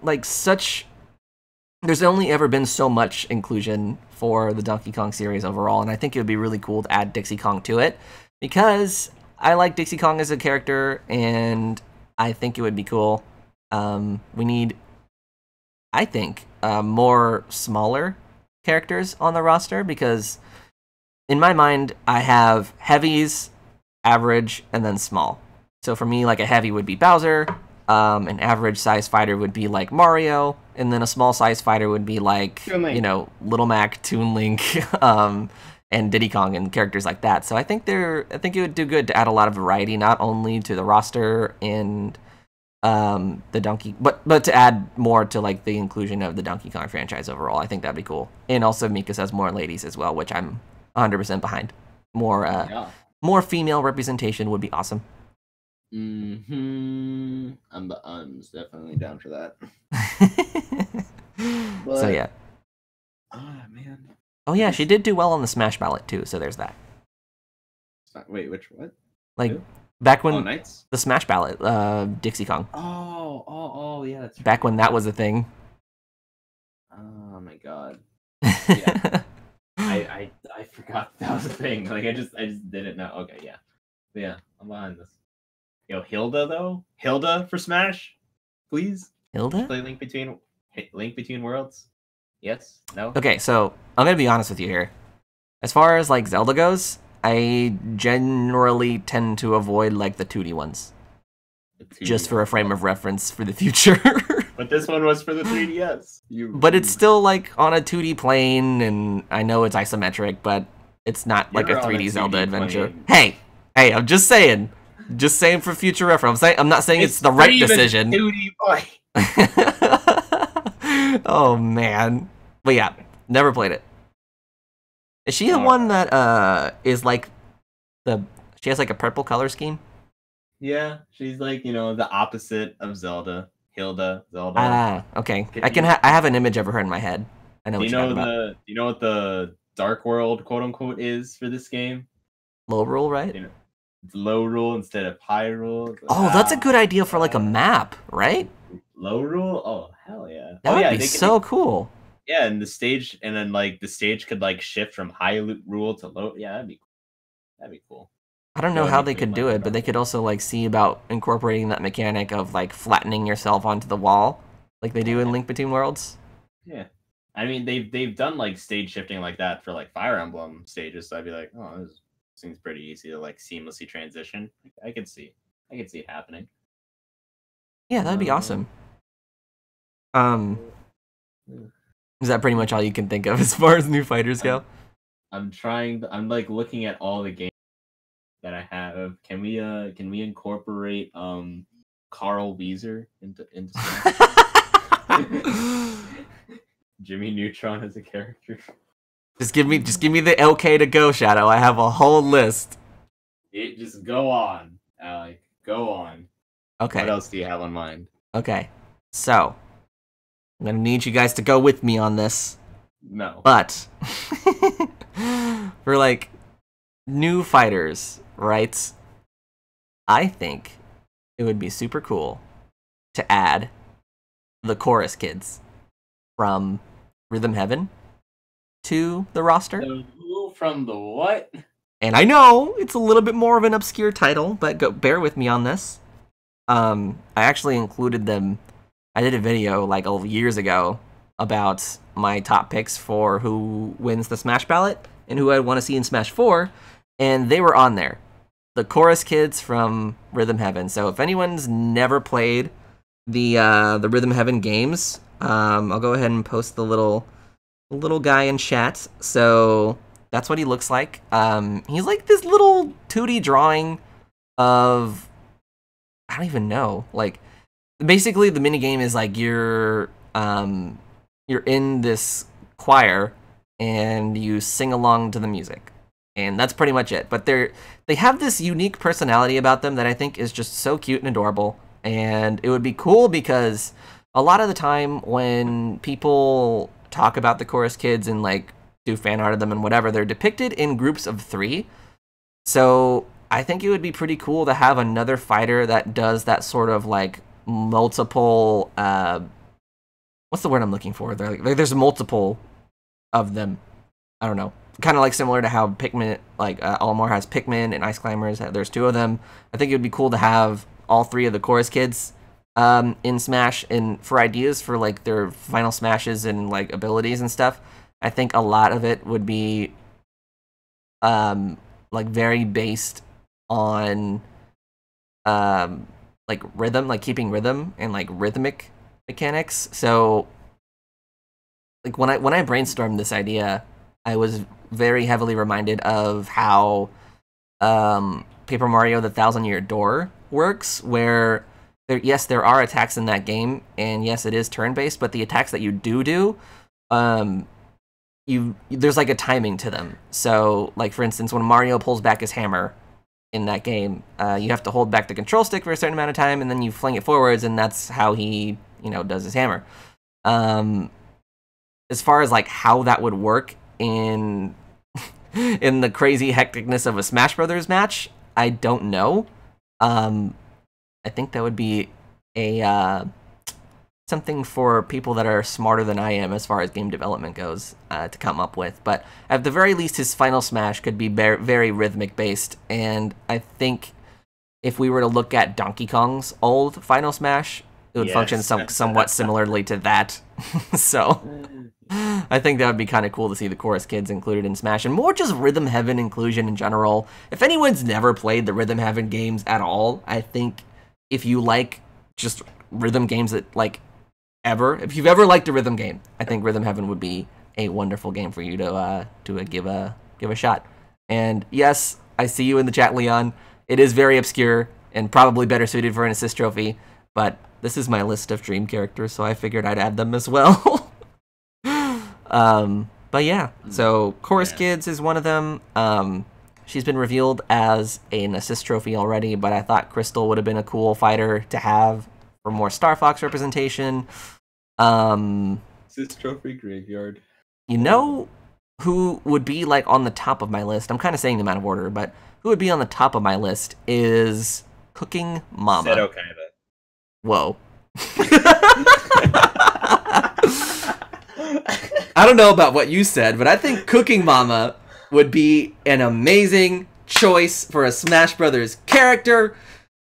there's only ever been so much inclusion for the Donkey Kong series overall, and I think it would be really cool to add Dixie Kong to it, because I like Dixie Kong as a character, and I think it would be cool. We need, I think, more smaller characters on the roster, because in my mind, I have heavies, average, and then small. So for me, a heavy would be Bowser, an average size fighter would be Mario, and then a small size fighter would be Little Mac, Toon Link, and Diddy Kong and characters like that. So I think it would do good to add a lot of variety, not only to the roster and the Donkey, but to add more to like the inclusion of the Donkey Kong franchise overall. I think that'd be cool. And also Mika says more ladies as well, which I'm 100% behind. More female representation would be awesome.
I'm definitely down for that.
So yeah.
Oh man.
Oh yeah, she did do well on the Smash ballot too. So there's that.
Wait, what?
Like Who? Back when
Knights?
The Smash ballot, Dixie Kong.
Oh yeah, that's
back when that was a thing.
Oh my god. Yeah. I forgot that was a thing. Like I just didn't know. Okay, yeah. But yeah, I'm behind this. Yo, Hilda though? Hilda for Smash? Please?
Hilda?
Play Link Between Worlds? Yes? No?
Okay, so I'm gonna be honest with you here. As far as like Zelda goes, I generally tend to avoid like the 2D ones. Just for a frame of reference for the future.
But this one was for the 3DS.
But it's still like on a 2D plane, and I know it's isometric, but it's not like a 3D Zelda adventure. Hey, I'm just saying for future reference. I'm not saying it's the right decision.
2D boy.
Oh man, but yeah, never played it. Is she the one that is like she has like a purple color scheme?
Yeah, she's like, the opposite of Zelda. Hilda, Zelda.
Ah, okay. I have an image of her in my head. I know what you're talking about.
Do you know what the Dark World, quote unquote, is for this game?
Low Rool, right?
It's low Rool instead of high Rool.
Oh, that's a good idea for like a map, right?
Low Rool? Oh, hell yeah.
That would be so cool.
Yeah, and the stage could like shift from high Rool to low. Yeah, that'd be cool.
I don't know how they could do it, but they could also like see about incorporating that mechanic of like flattening yourself onto the wall, like they do in Link Between Worlds.
Yeah, I mean they've done like stage shifting like that for like Fire Emblem stages, so I'd be like, oh, this seems pretty easy to like seamlessly transition. I could see it happening.
Yeah, that'd be awesome. Is that pretty much all you can think of as far as new fighters go?
I'm like looking at all the games that I have. Can we incorporate Carl Weezer into Jimmy Neutron as a character?
Just give me the LK to go, Shadow. I have a whole list.
Just go on, Alec. Go on.
Okay.
What else do you have on mind?
Okay. So I'm gonna need you guys to go with me on this.
No.
But for like new fighters, right? I think it would be super cool to add the chorus kids from Rhythm Heaven to the roster.
Who from the what?
And I know it's a little bit more of an obscure title, but bear with me on this. I actually included them. I did a video like years ago about my top picks for who wins the Smash ballot and who I want to see in Smash 4, and they were on there. The chorus kids from Rhythm Heaven. So if anyone's never played the Rhythm Heaven games, I'll go ahead and post the little guy in chat. So that's what he looks like. He's like this little 2D drawing of, I don't even know. Like basically the minigame is like you're in this choir and you sing along to the music. And that's pretty much it. But they have this unique personality about them that I think is just so cute and adorable. And it would be cool because a lot of the time when people talk about the chorus kids and like do fan art of them and whatever, they're depicted in groups of 3. So I think it would be pretty cool to have another fighter that does that sort of like multiple, what's the word I'm looking for? There's multiple of them. I don't know. Kind of like similar to how Pikmin, like Olimar has Pikmin and Ice Climbers. There's 2 of them. I think it would be cool to have all 3 of the chorus kids in Smash, and for ideas for like their final smashes and like abilities and stuff. I think a lot of it would be like very based on like rhythm, like keeping rhythm and like rhythmic mechanics. So like when I brainstormed this idea, I was very heavily reminded of how Paper Mario: The Thousand-Year Door works, where there are attacks in that game, and yes, it is turn-based, but the attacks that you do, there's like a timing to them. So, like for instance, when Mario pulls back his hammer in that game, you have to hold back the control stick for a certain amount of time, and then you fling it forwards, and that's how he, does his hammer. As far as like how that would work in in the crazy hecticness of a Smash Brothers match, I don't know. I think that would be a something for people that are smarter than I am as far as game development goes to come up with. But at the very least, his final smash could be very rhythmic based, and I think if we were to look at Donkey Kong's old final smash, it would function somewhat similarly to that. So I think that would be kind of cool to see the Chorus Kids included in Smash, and more just Rhythm Heaven inclusion in general. If anyone's never played the Rhythm Heaven games at all, I think if you like just rhythm games that if you've ever liked a rhythm game, I think Rhythm Heaven would be a wonderful game for you to give a shot. And yes, I see you in the chat, Leon. It is very obscure and probably better suited for an assist trophy, but this is my list of dream characters, so I figured I'd add them as well. But yeah, so Chorus Kids is one of them. She's been revealed as an assist trophy already, but I thought Crystal would have been a cool fighter to have for more Star Fox representation.
Assist trophy graveyard.
You know who would be like on the top of my list? I'm kind of saying them out of order, but who would be on the top of my list is Cooking Mama.
ShadowLink.
Whoa. I don't know about what you said, but I think Cooking Mama would be an amazing choice for a Smash Brothers character.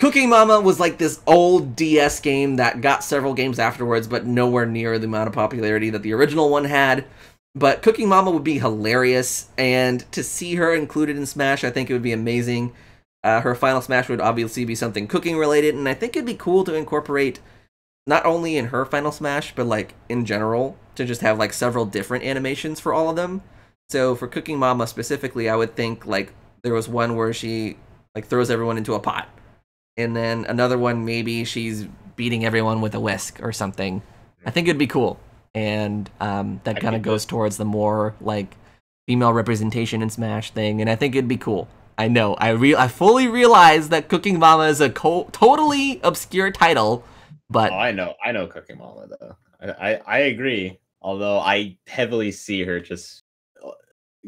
Cooking Mama was like this old DS game that got several games afterwards, but nowhere near the amount of popularity that the original one had. But Cooking Mama would be hilarious, and to see her included in Smash, I think it would be amazing. Her final Smash would obviously be something cooking related, and I think it'd be cool to incorporate not only in her final Smash, but like in general, to just have like several different animations for all of them. So for Cooking Mama specifically, I would think like there was one where she like throws everyone into a pot, and then another one maybe she's beating everyone with a whisk or something. I think it'd be cool, and that kind of goes towards the more like female representation in Smash thing, and I think it'd be cool. I know I fully realize that Cooking Mama is a totally obscure title, but
I know Cooking Mama though. I agree. Although I heavily see her just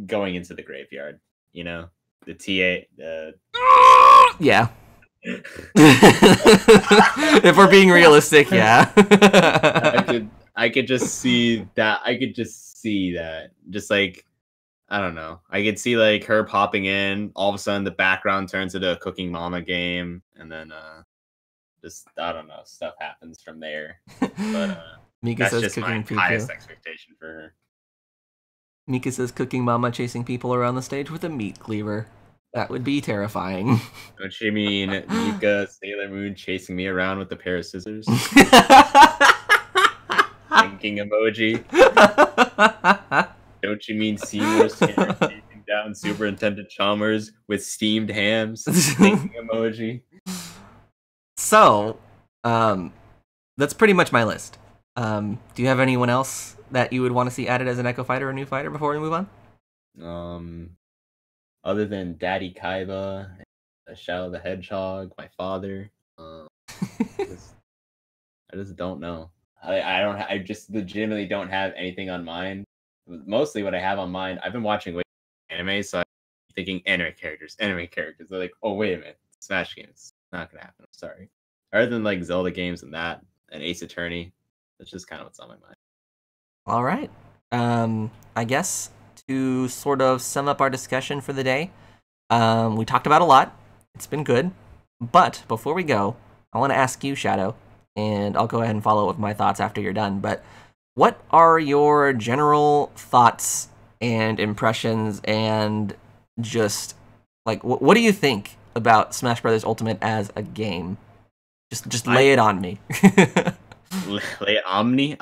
going into the graveyard, the TA.
Yeah. If we're being realistic, yeah.
I could just see that. Just like, I don't know. I could see like her popping in. All of a sudden, the background turns into a Cooking Mama game, and then just I don't know, stuff happens from there. But
Mika
that's
says
just
cooking
my
people.
highest expectation for her.
Mika says Cooking Mama chasing people around the stage with a meat cleaver. That would be terrifying.
Don't you mean Mika Sailor Moon chasing me around with a pair of scissors? Thinking emoji. Don't you mean Seymour Skinner chasing down Superintendent Chalmers with steamed hams? Thinking emoji.
So, that's pretty much my list. Do you have anyone else that you would want to see added as an Echo Fighter or new fighter before we move on?
Other than Daddy Kaiba, Shadow the Hedgehog, my father, I just don't know. I just legitimately don't have anything on mind. Mostly what I have on mind, I've been watching way anime, so I'm thinking anime characters. They're like, oh wait a minute, Smash games, not gonna happen. I'm sorry. Other than like Zelda games and that, and Ace Attorney, that's just kind of what's on my mind.
All right. I guess to sort of sum up our discussion for the day, we talked about a lot. It's been good. But before we go, I want to ask you, Shadow, and I'll go ahead and follow up with my thoughts after you're done. But what are your general thoughts and impressions, and just like what do you think about Smash Bros. Ultimate as a game? Just lay it on me.
Le Omni.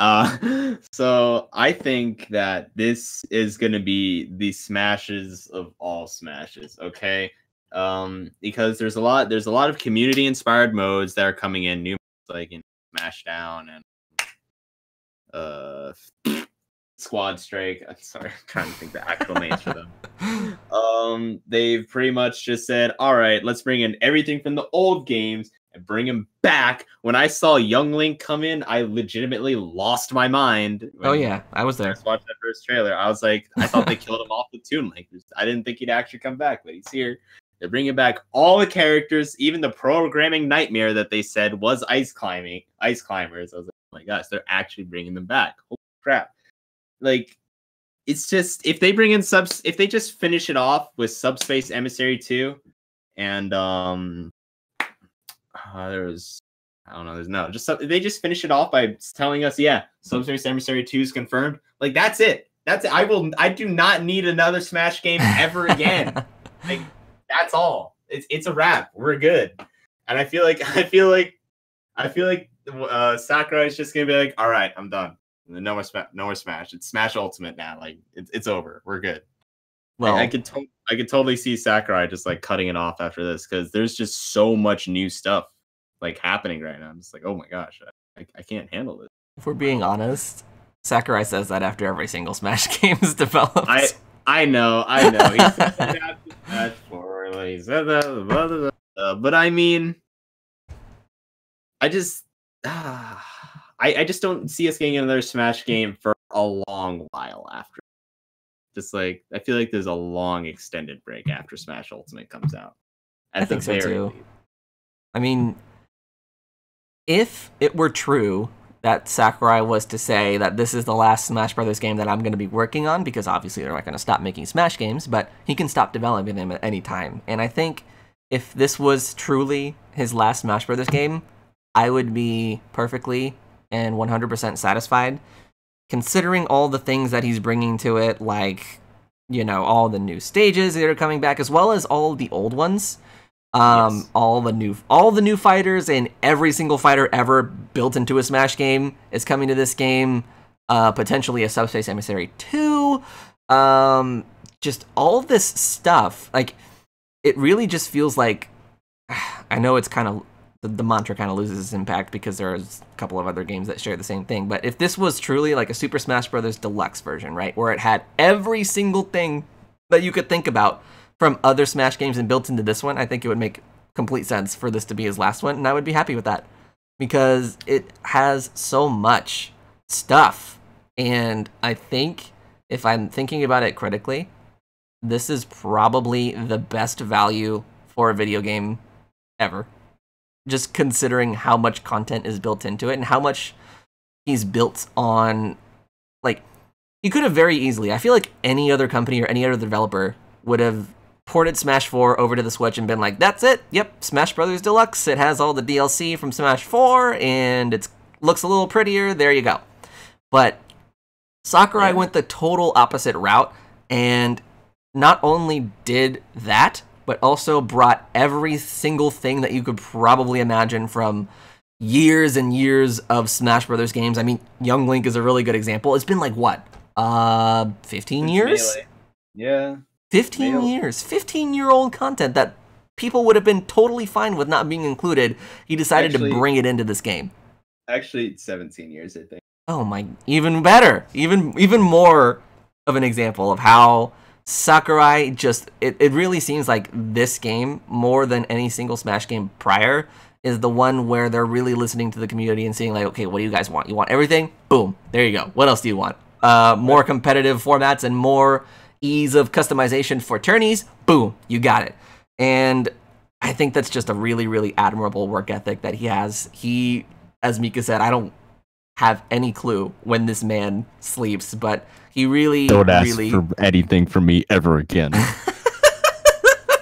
So I think that this is gonna be the smashes of all smashes. Okay, because there's a lot of community inspired modes that are coming in, new modes like in Smashdown and Squad Strike. I'm sorry, I'm trying to think the actual names for them. They've pretty much just said, all right, let's bring in everything from the old games and bring him back. When I saw Young Link come in, I legitimately lost my mind.
Oh yeah, I was there.
I watched that first trailer. I was like, I thought they killed him off with Toon Link. I didn't think he'd actually come back, but he's here. They're bringing back all the characters, even the programming nightmare that they said was ice climbers. I was like, oh my gosh, they're actually bringing them back. Holy crap. Like, it's just, if they bring in if they just finish it off with Subspace Emissary 2 and they just finish it off by telling us, yeah, Subspace Emissary 2 is confirmed. Like, that's it. I do not need another Smash game ever again. Like, that's all. It's a wrap. We're good. And I feel like Sakurai is just gonna be like, all right, I'm done. No more Smash. It's Smash Ultimate now. Like, it's over. We're good. Well, I could totally see Sakurai just like cutting it off after this, because there's just so much new stuff like happening right now. I'm just like, oh my gosh, I can't handle this.
If we're being honest, Sakurai says that after every single Smash game is developed.
I know. He said that after Smash 4. He said that, but I mean, I just don't see us getting another Smash game for a long while after. Just like, I feel like there's a long extended break after Smash Ultimate comes out.
I think so too. I mean, if it were true that Sakurai was to say that this is the last Smash Brothers game that I'm going to be working on, because obviously they're not going to stop making Smash games, but he can stop developing them at any time. And I think if this was truly his last Smash Brothers game, I would be perfectly and 100% satisfied, considering all the things that he's bringing to it, like, you know, all the new stages that are coming back, as well as all the old ones. Yes. all the new fighters, and every single fighter ever built into a Smash game is coming to this game. Potentially a Subspace Emissary 2. Just all of this stuff. Like, it really just feels like, I know it's kind of, the mantra kind of loses its impact because there's a couple of other games that share the same thing. But if this was truly like a Super Smash Bros. Deluxe version, right, where it had every single thing that you could think about from other Smash games and built into this one, I think it would make complete sense for this to be his last one, and I would be happy with that, because it has so much stuff. And I think, if I'm thinking about it critically, this is probably the best value for a video game ever. Just considering how much content is built into it and how much he's built on, like, he could have very easily, I feel like any other company or any other developer would have ported Smash 4 over to the Switch and been like, that's it, yep, Smash Brothers Deluxe, it has all the DLC from Smash 4, and it looks a little prettier, there you go. But Sakurai went the total opposite route, and not only did that, but also brought every single thing that you could probably imagine from years and years of Smash Brothers games. I mean, Young Link is a really good example. It's been like, what, 15 years?
Melee. Yeah.
15 years. 15-year-old content that people would have been totally fine with not being included. He decided to bring it into this game.
Actually, 17 years, I think.
Oh my, even better. Even more of an example of how Sakurai just, it really seems like this game, more than any single Smash game prior, is the one where they're really listening to the community and seeing like, okay, what do you guys want? You want everything? Boom. There you go. What else do you want? More competitive formats and more ease of customization for tourneys? Boom. You got it. And I think that's just a really, really admirable work ethic that he has. He, as Mika said, I don't have any clue when this man sleeps, but he really,
don't ask for anything from me ever again.
And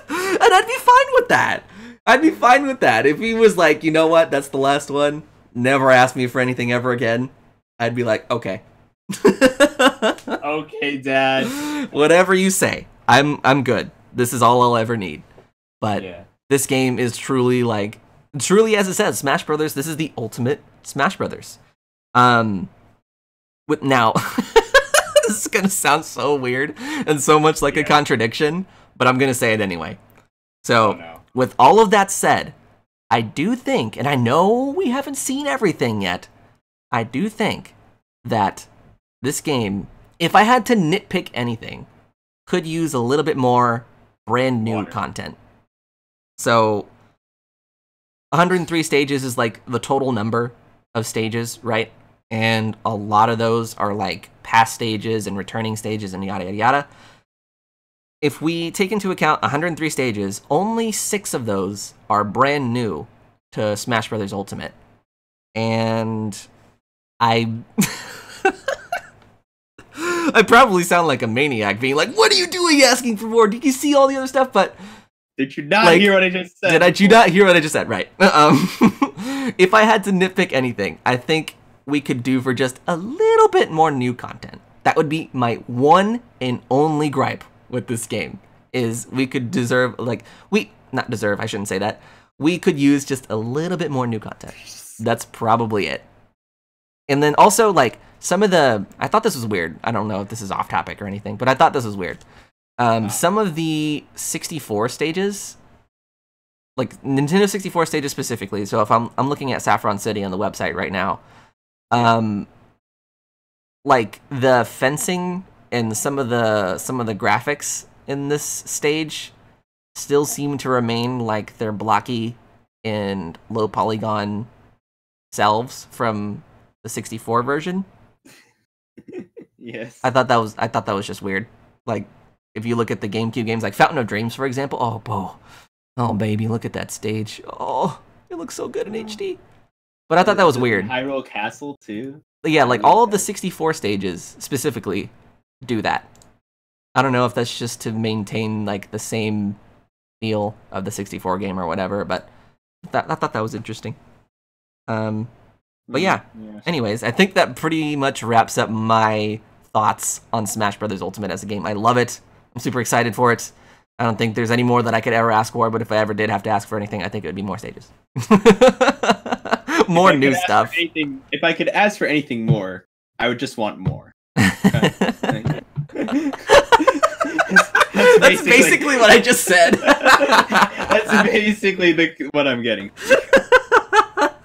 I'd be fine with that. I'd be fine with that. If he was like, you know what, that's the last one, never ask me for anything ever again, I'd be like, okay.
Okay, Dad.
Whatever you say. I'm good. This is all I'll ever need. But this game is truly, like, truly as it says, Smash Brothers, this is the ultimate Smash Brothers. With now, this is gonna sound so weird and so much like a contradiction, but I'm gonna say it anyway. So, with all of that said, I do think, and I know we haven't seen everything yet, I do think that this game, if I had to nitpick anything, could use a little bit more brand new content. So, 103 stages is like the total number of stages, right? And a lot of those are like past stages and returning stages and yada yada yada. If we take into account 103 stages, only 6 of those are brand new to Smash Bros. Ultimate. And I I probably sound like a maniac being like, what are you doing asking for more? Did you see all the other stuff? But
did you not hear what I just said?
Did you not hear what I just said? Right. If I had to nitpick anything, I think we could do for just a little bit more new content. That would be my one and only gripe with this game, is we could deserve, like, not deserve, I shouldn't say that. We could use just a little bit more new content. That's probably it. And then also, like, some of the, I thought this was weird. I don't know if this is off topic or anything, but I thought this was weird. Some of the 64 stages, like Nintendo 64 stages specifically. So if I'm looking at Saffron City on the website right now, like the fencing and some of the graphics in this stage still seem to remain like they're blocky and low polygon selves from the 64 version.
Yes.
I thought that was just weird. Like, if you look at the GameCube games, like Fountain of Dreams, for example, oh baby, look at that stage. Oh, it looks so good in HD. But I thought that was weird.
Hyrule Castle too.
But yeah, like all of the 64 stages specifically do that. I don't know if that's just to maintain like the same feel of the 64 game or whatever, but I thought that was interesting. But yeah. Anyways, I think that pretty much wraps up my thoughts on Smash Bros. Ultimate as a game. I love it. I'm super excited for it. I don't think there's any more that I could ever ask for, but if I ever did have to ask for anything, I think it would be more stages. More new stuff.
If I could ask for anything more, I would just want more.
That's basically what I just said.
That's basically what I'm getting.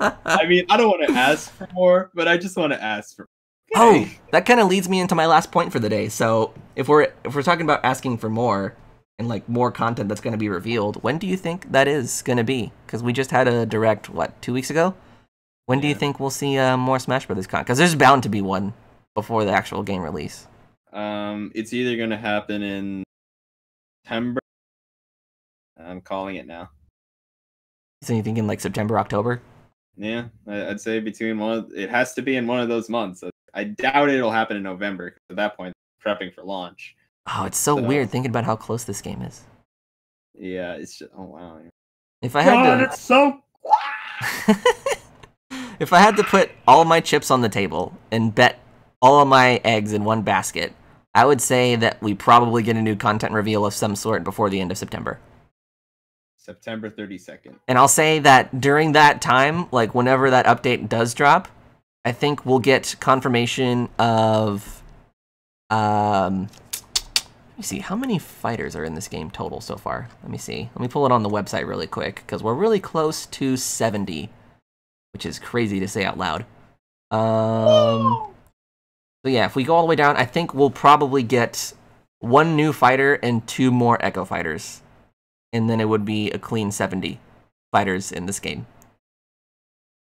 I mean, I don't want to ask for more, but I just want to ask for.
Okay. Oh, that kind of leads me into my last point for the day. So if we're talking about asking for more and like more content that's going to be revealed, when do you think that is going to be? Because we just had a direct 2 weeks ago. When do you think we'll see more Smash Brothers content? Because there's bound to be one before the actual game release.
It's either going to happen in September. I'm calling it now.
So you thinking like September, October?
Yeah, I'd say between it has to be in one of those months. I doubt it'll happen in November, because at that point, prepping for launch.
Oh, it's so weird thinking about how close this game is.
Yeah, it's just, oh wow.
If I had to,
it's so.
If I had to put all my chips on the table and bet all of my eggs in one basket, I would say that we probably get a new content reveal of some sort before the end of September.
September 32nd.
And I'll say that during that time, like whenever that update does drop, I think we'll get confirmation of, let me see, how many fighters are in this game total so far? Let me see. Let me pull it on the website really quick, because we're really close to 70, which is crazy to say out loud. So yeah, if we go all the way down, I think we'll probably get 1 new fighter and 2 more Echo fighters. And then it would be a clean 70 fighters in this game.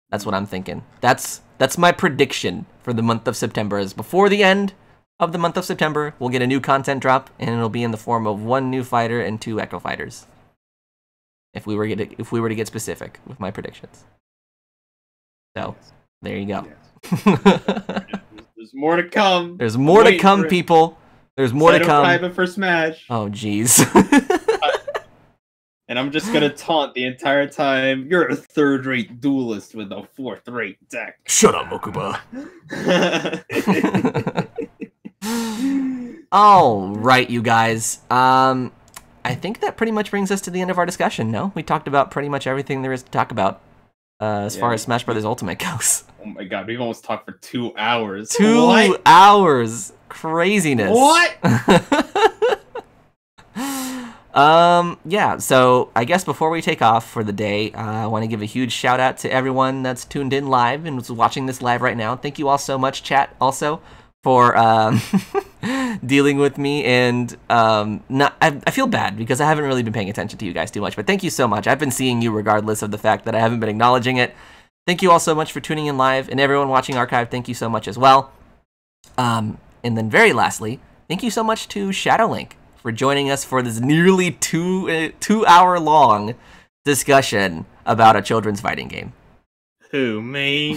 That's what I'm thinking. That's my prediction for the month of September, is before the end of the month of September, we'll get a new content drop, and it'll be in the form of 1 new fighter and 2 Echo fighters. If we were to get specific with my predictions. So, there you go.
Yes. There's more to come.
There's more to come, people. There's more to come.
Private for Smash.
Oh, jeez.
And I'm just gonna taunt the entire time. You're a third-rate duelist with a fourth-rate deck.
Shut up, Mokuba. All right, you guys. I think that pretty much brings us to the end of our discussion. No, we talked about pretty much everything there is to talk about. as far as Smash Brothers Ultimate goes.
Oh my god, we've almost talked for 2 hours.
2 hours! Craziness.
What?
Yeah, so I guess before we take off for the day, I want to give a huge shout out to everyone that's tuned in live and was watching this live right now. Thank you all so much, chat, also, for dealing with me. And I feel bad because I haven't really been paying attention to you guys too much, but thank you so much. I've been seeing you regardless of the fact that I haven't been acknowledging it. Thank you all so much for tuning in live, and everyone watching archive, thank you so much as well. And then very lastly, thank you so much to ShadowLink for joining us for this nearly two hour long discussion about a children's fighting game.
Who, me?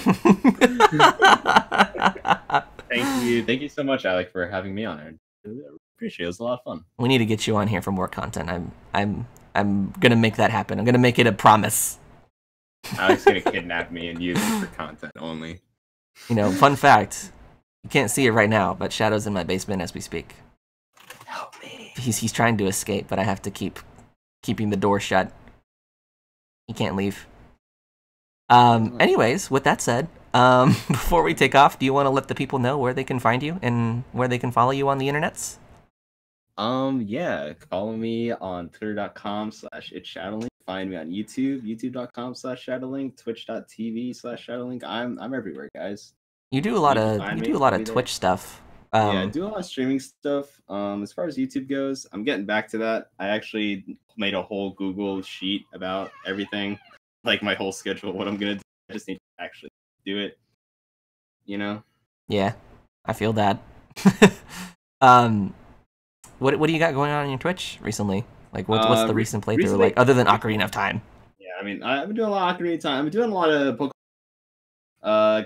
Thank you so much, Alec, for having me on here. I appreciate it. It was a lot of fun.
We need to get you on here for more content. I'm gonna make that happen. I'm gonna make it a promise.
Alec's gonna kidnap me and use it for content only.
You know, fun fact, you can't see it right now, but Shadow's in my basement as we speak.
Help me.
He's trying to escape, but I have to keeping the door shut. He can't leave. Anyways, with that said, before we take off, do you want to let the people know where they can find you and where they can follow you on the internets?
Yeah, follow me on twitter.com/itshadowlink. Find me on YouTube, youtube.com/shadowlink, twitch.tv/shadowlink. I'm everywhere, guys.
You do a lot of Twitch stuff.
Yeah, I do a lot of streaming stuff. As far as YouTube goes, I'm getting back to that. I actually made a whole Google sheet about everything, like my whole schedule, what I'm gonna do. I just need to actually do it. You know?
Yeah, I feel that. What do you got going on your Twitch recently? Like, what's the recent playthrough
recently,
like, other than Ocarina of Time?
Yeah, I mean, I've been doing a lot of Ocarina of Time. I'm doing a lot of Pokemon.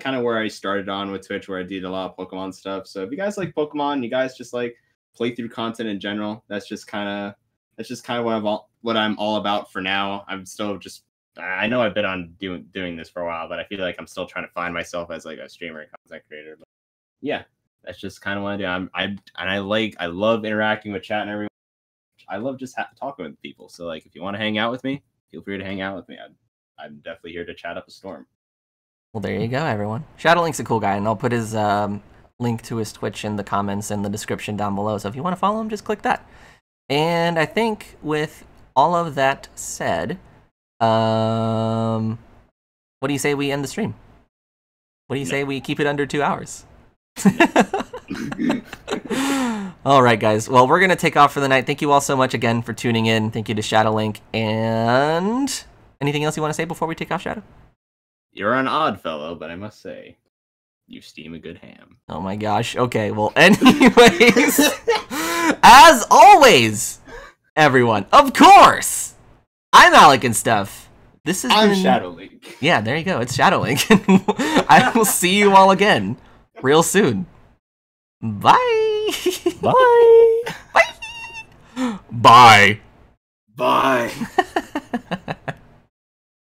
Kind of where I started on with Twitch, where I did a lot of Pokemon stuff. So if you guys like Pokemon, you guys just like playthrough content in general, that's just kind of what I'm all about for now. I'm still just, I know I've been on doing this for a while, but I feel like I'm still trying to find myself as like a streamer and content creator. But yeah, that's just kind of what I do. I love interacting with chat and everyone. I love just talking with people. So like, if you want to hang out with me, feel free to hang out with me. I'm definitely here to chat up a storm.
Well, there you go, everyone. ShadowLink's a cool guy, and I'll put his link to his Twitch in the comments and the description down below. So if you want to follow him, just click that. And I think with all of that said, what do you say we end the stream? What do you say we keep it under 2 hours? All right, guys. Well, we're going to take off for the night. Thank you all so much again for tuning in. Thank you to ShadowLink. And anything else you want to say before we take off, Shadow?
You're an odd fellow, but I must say, you steam a good ham.
Oh my gosh. Okay, well, anyways, as always, everyone, of course, I'm alecandstuff.
I'm ShadowLink.
Yeah, there you go. It's ShadowLink. I will see you all again real soon. Bye.
Bye.
Bye. Bye.
Bye.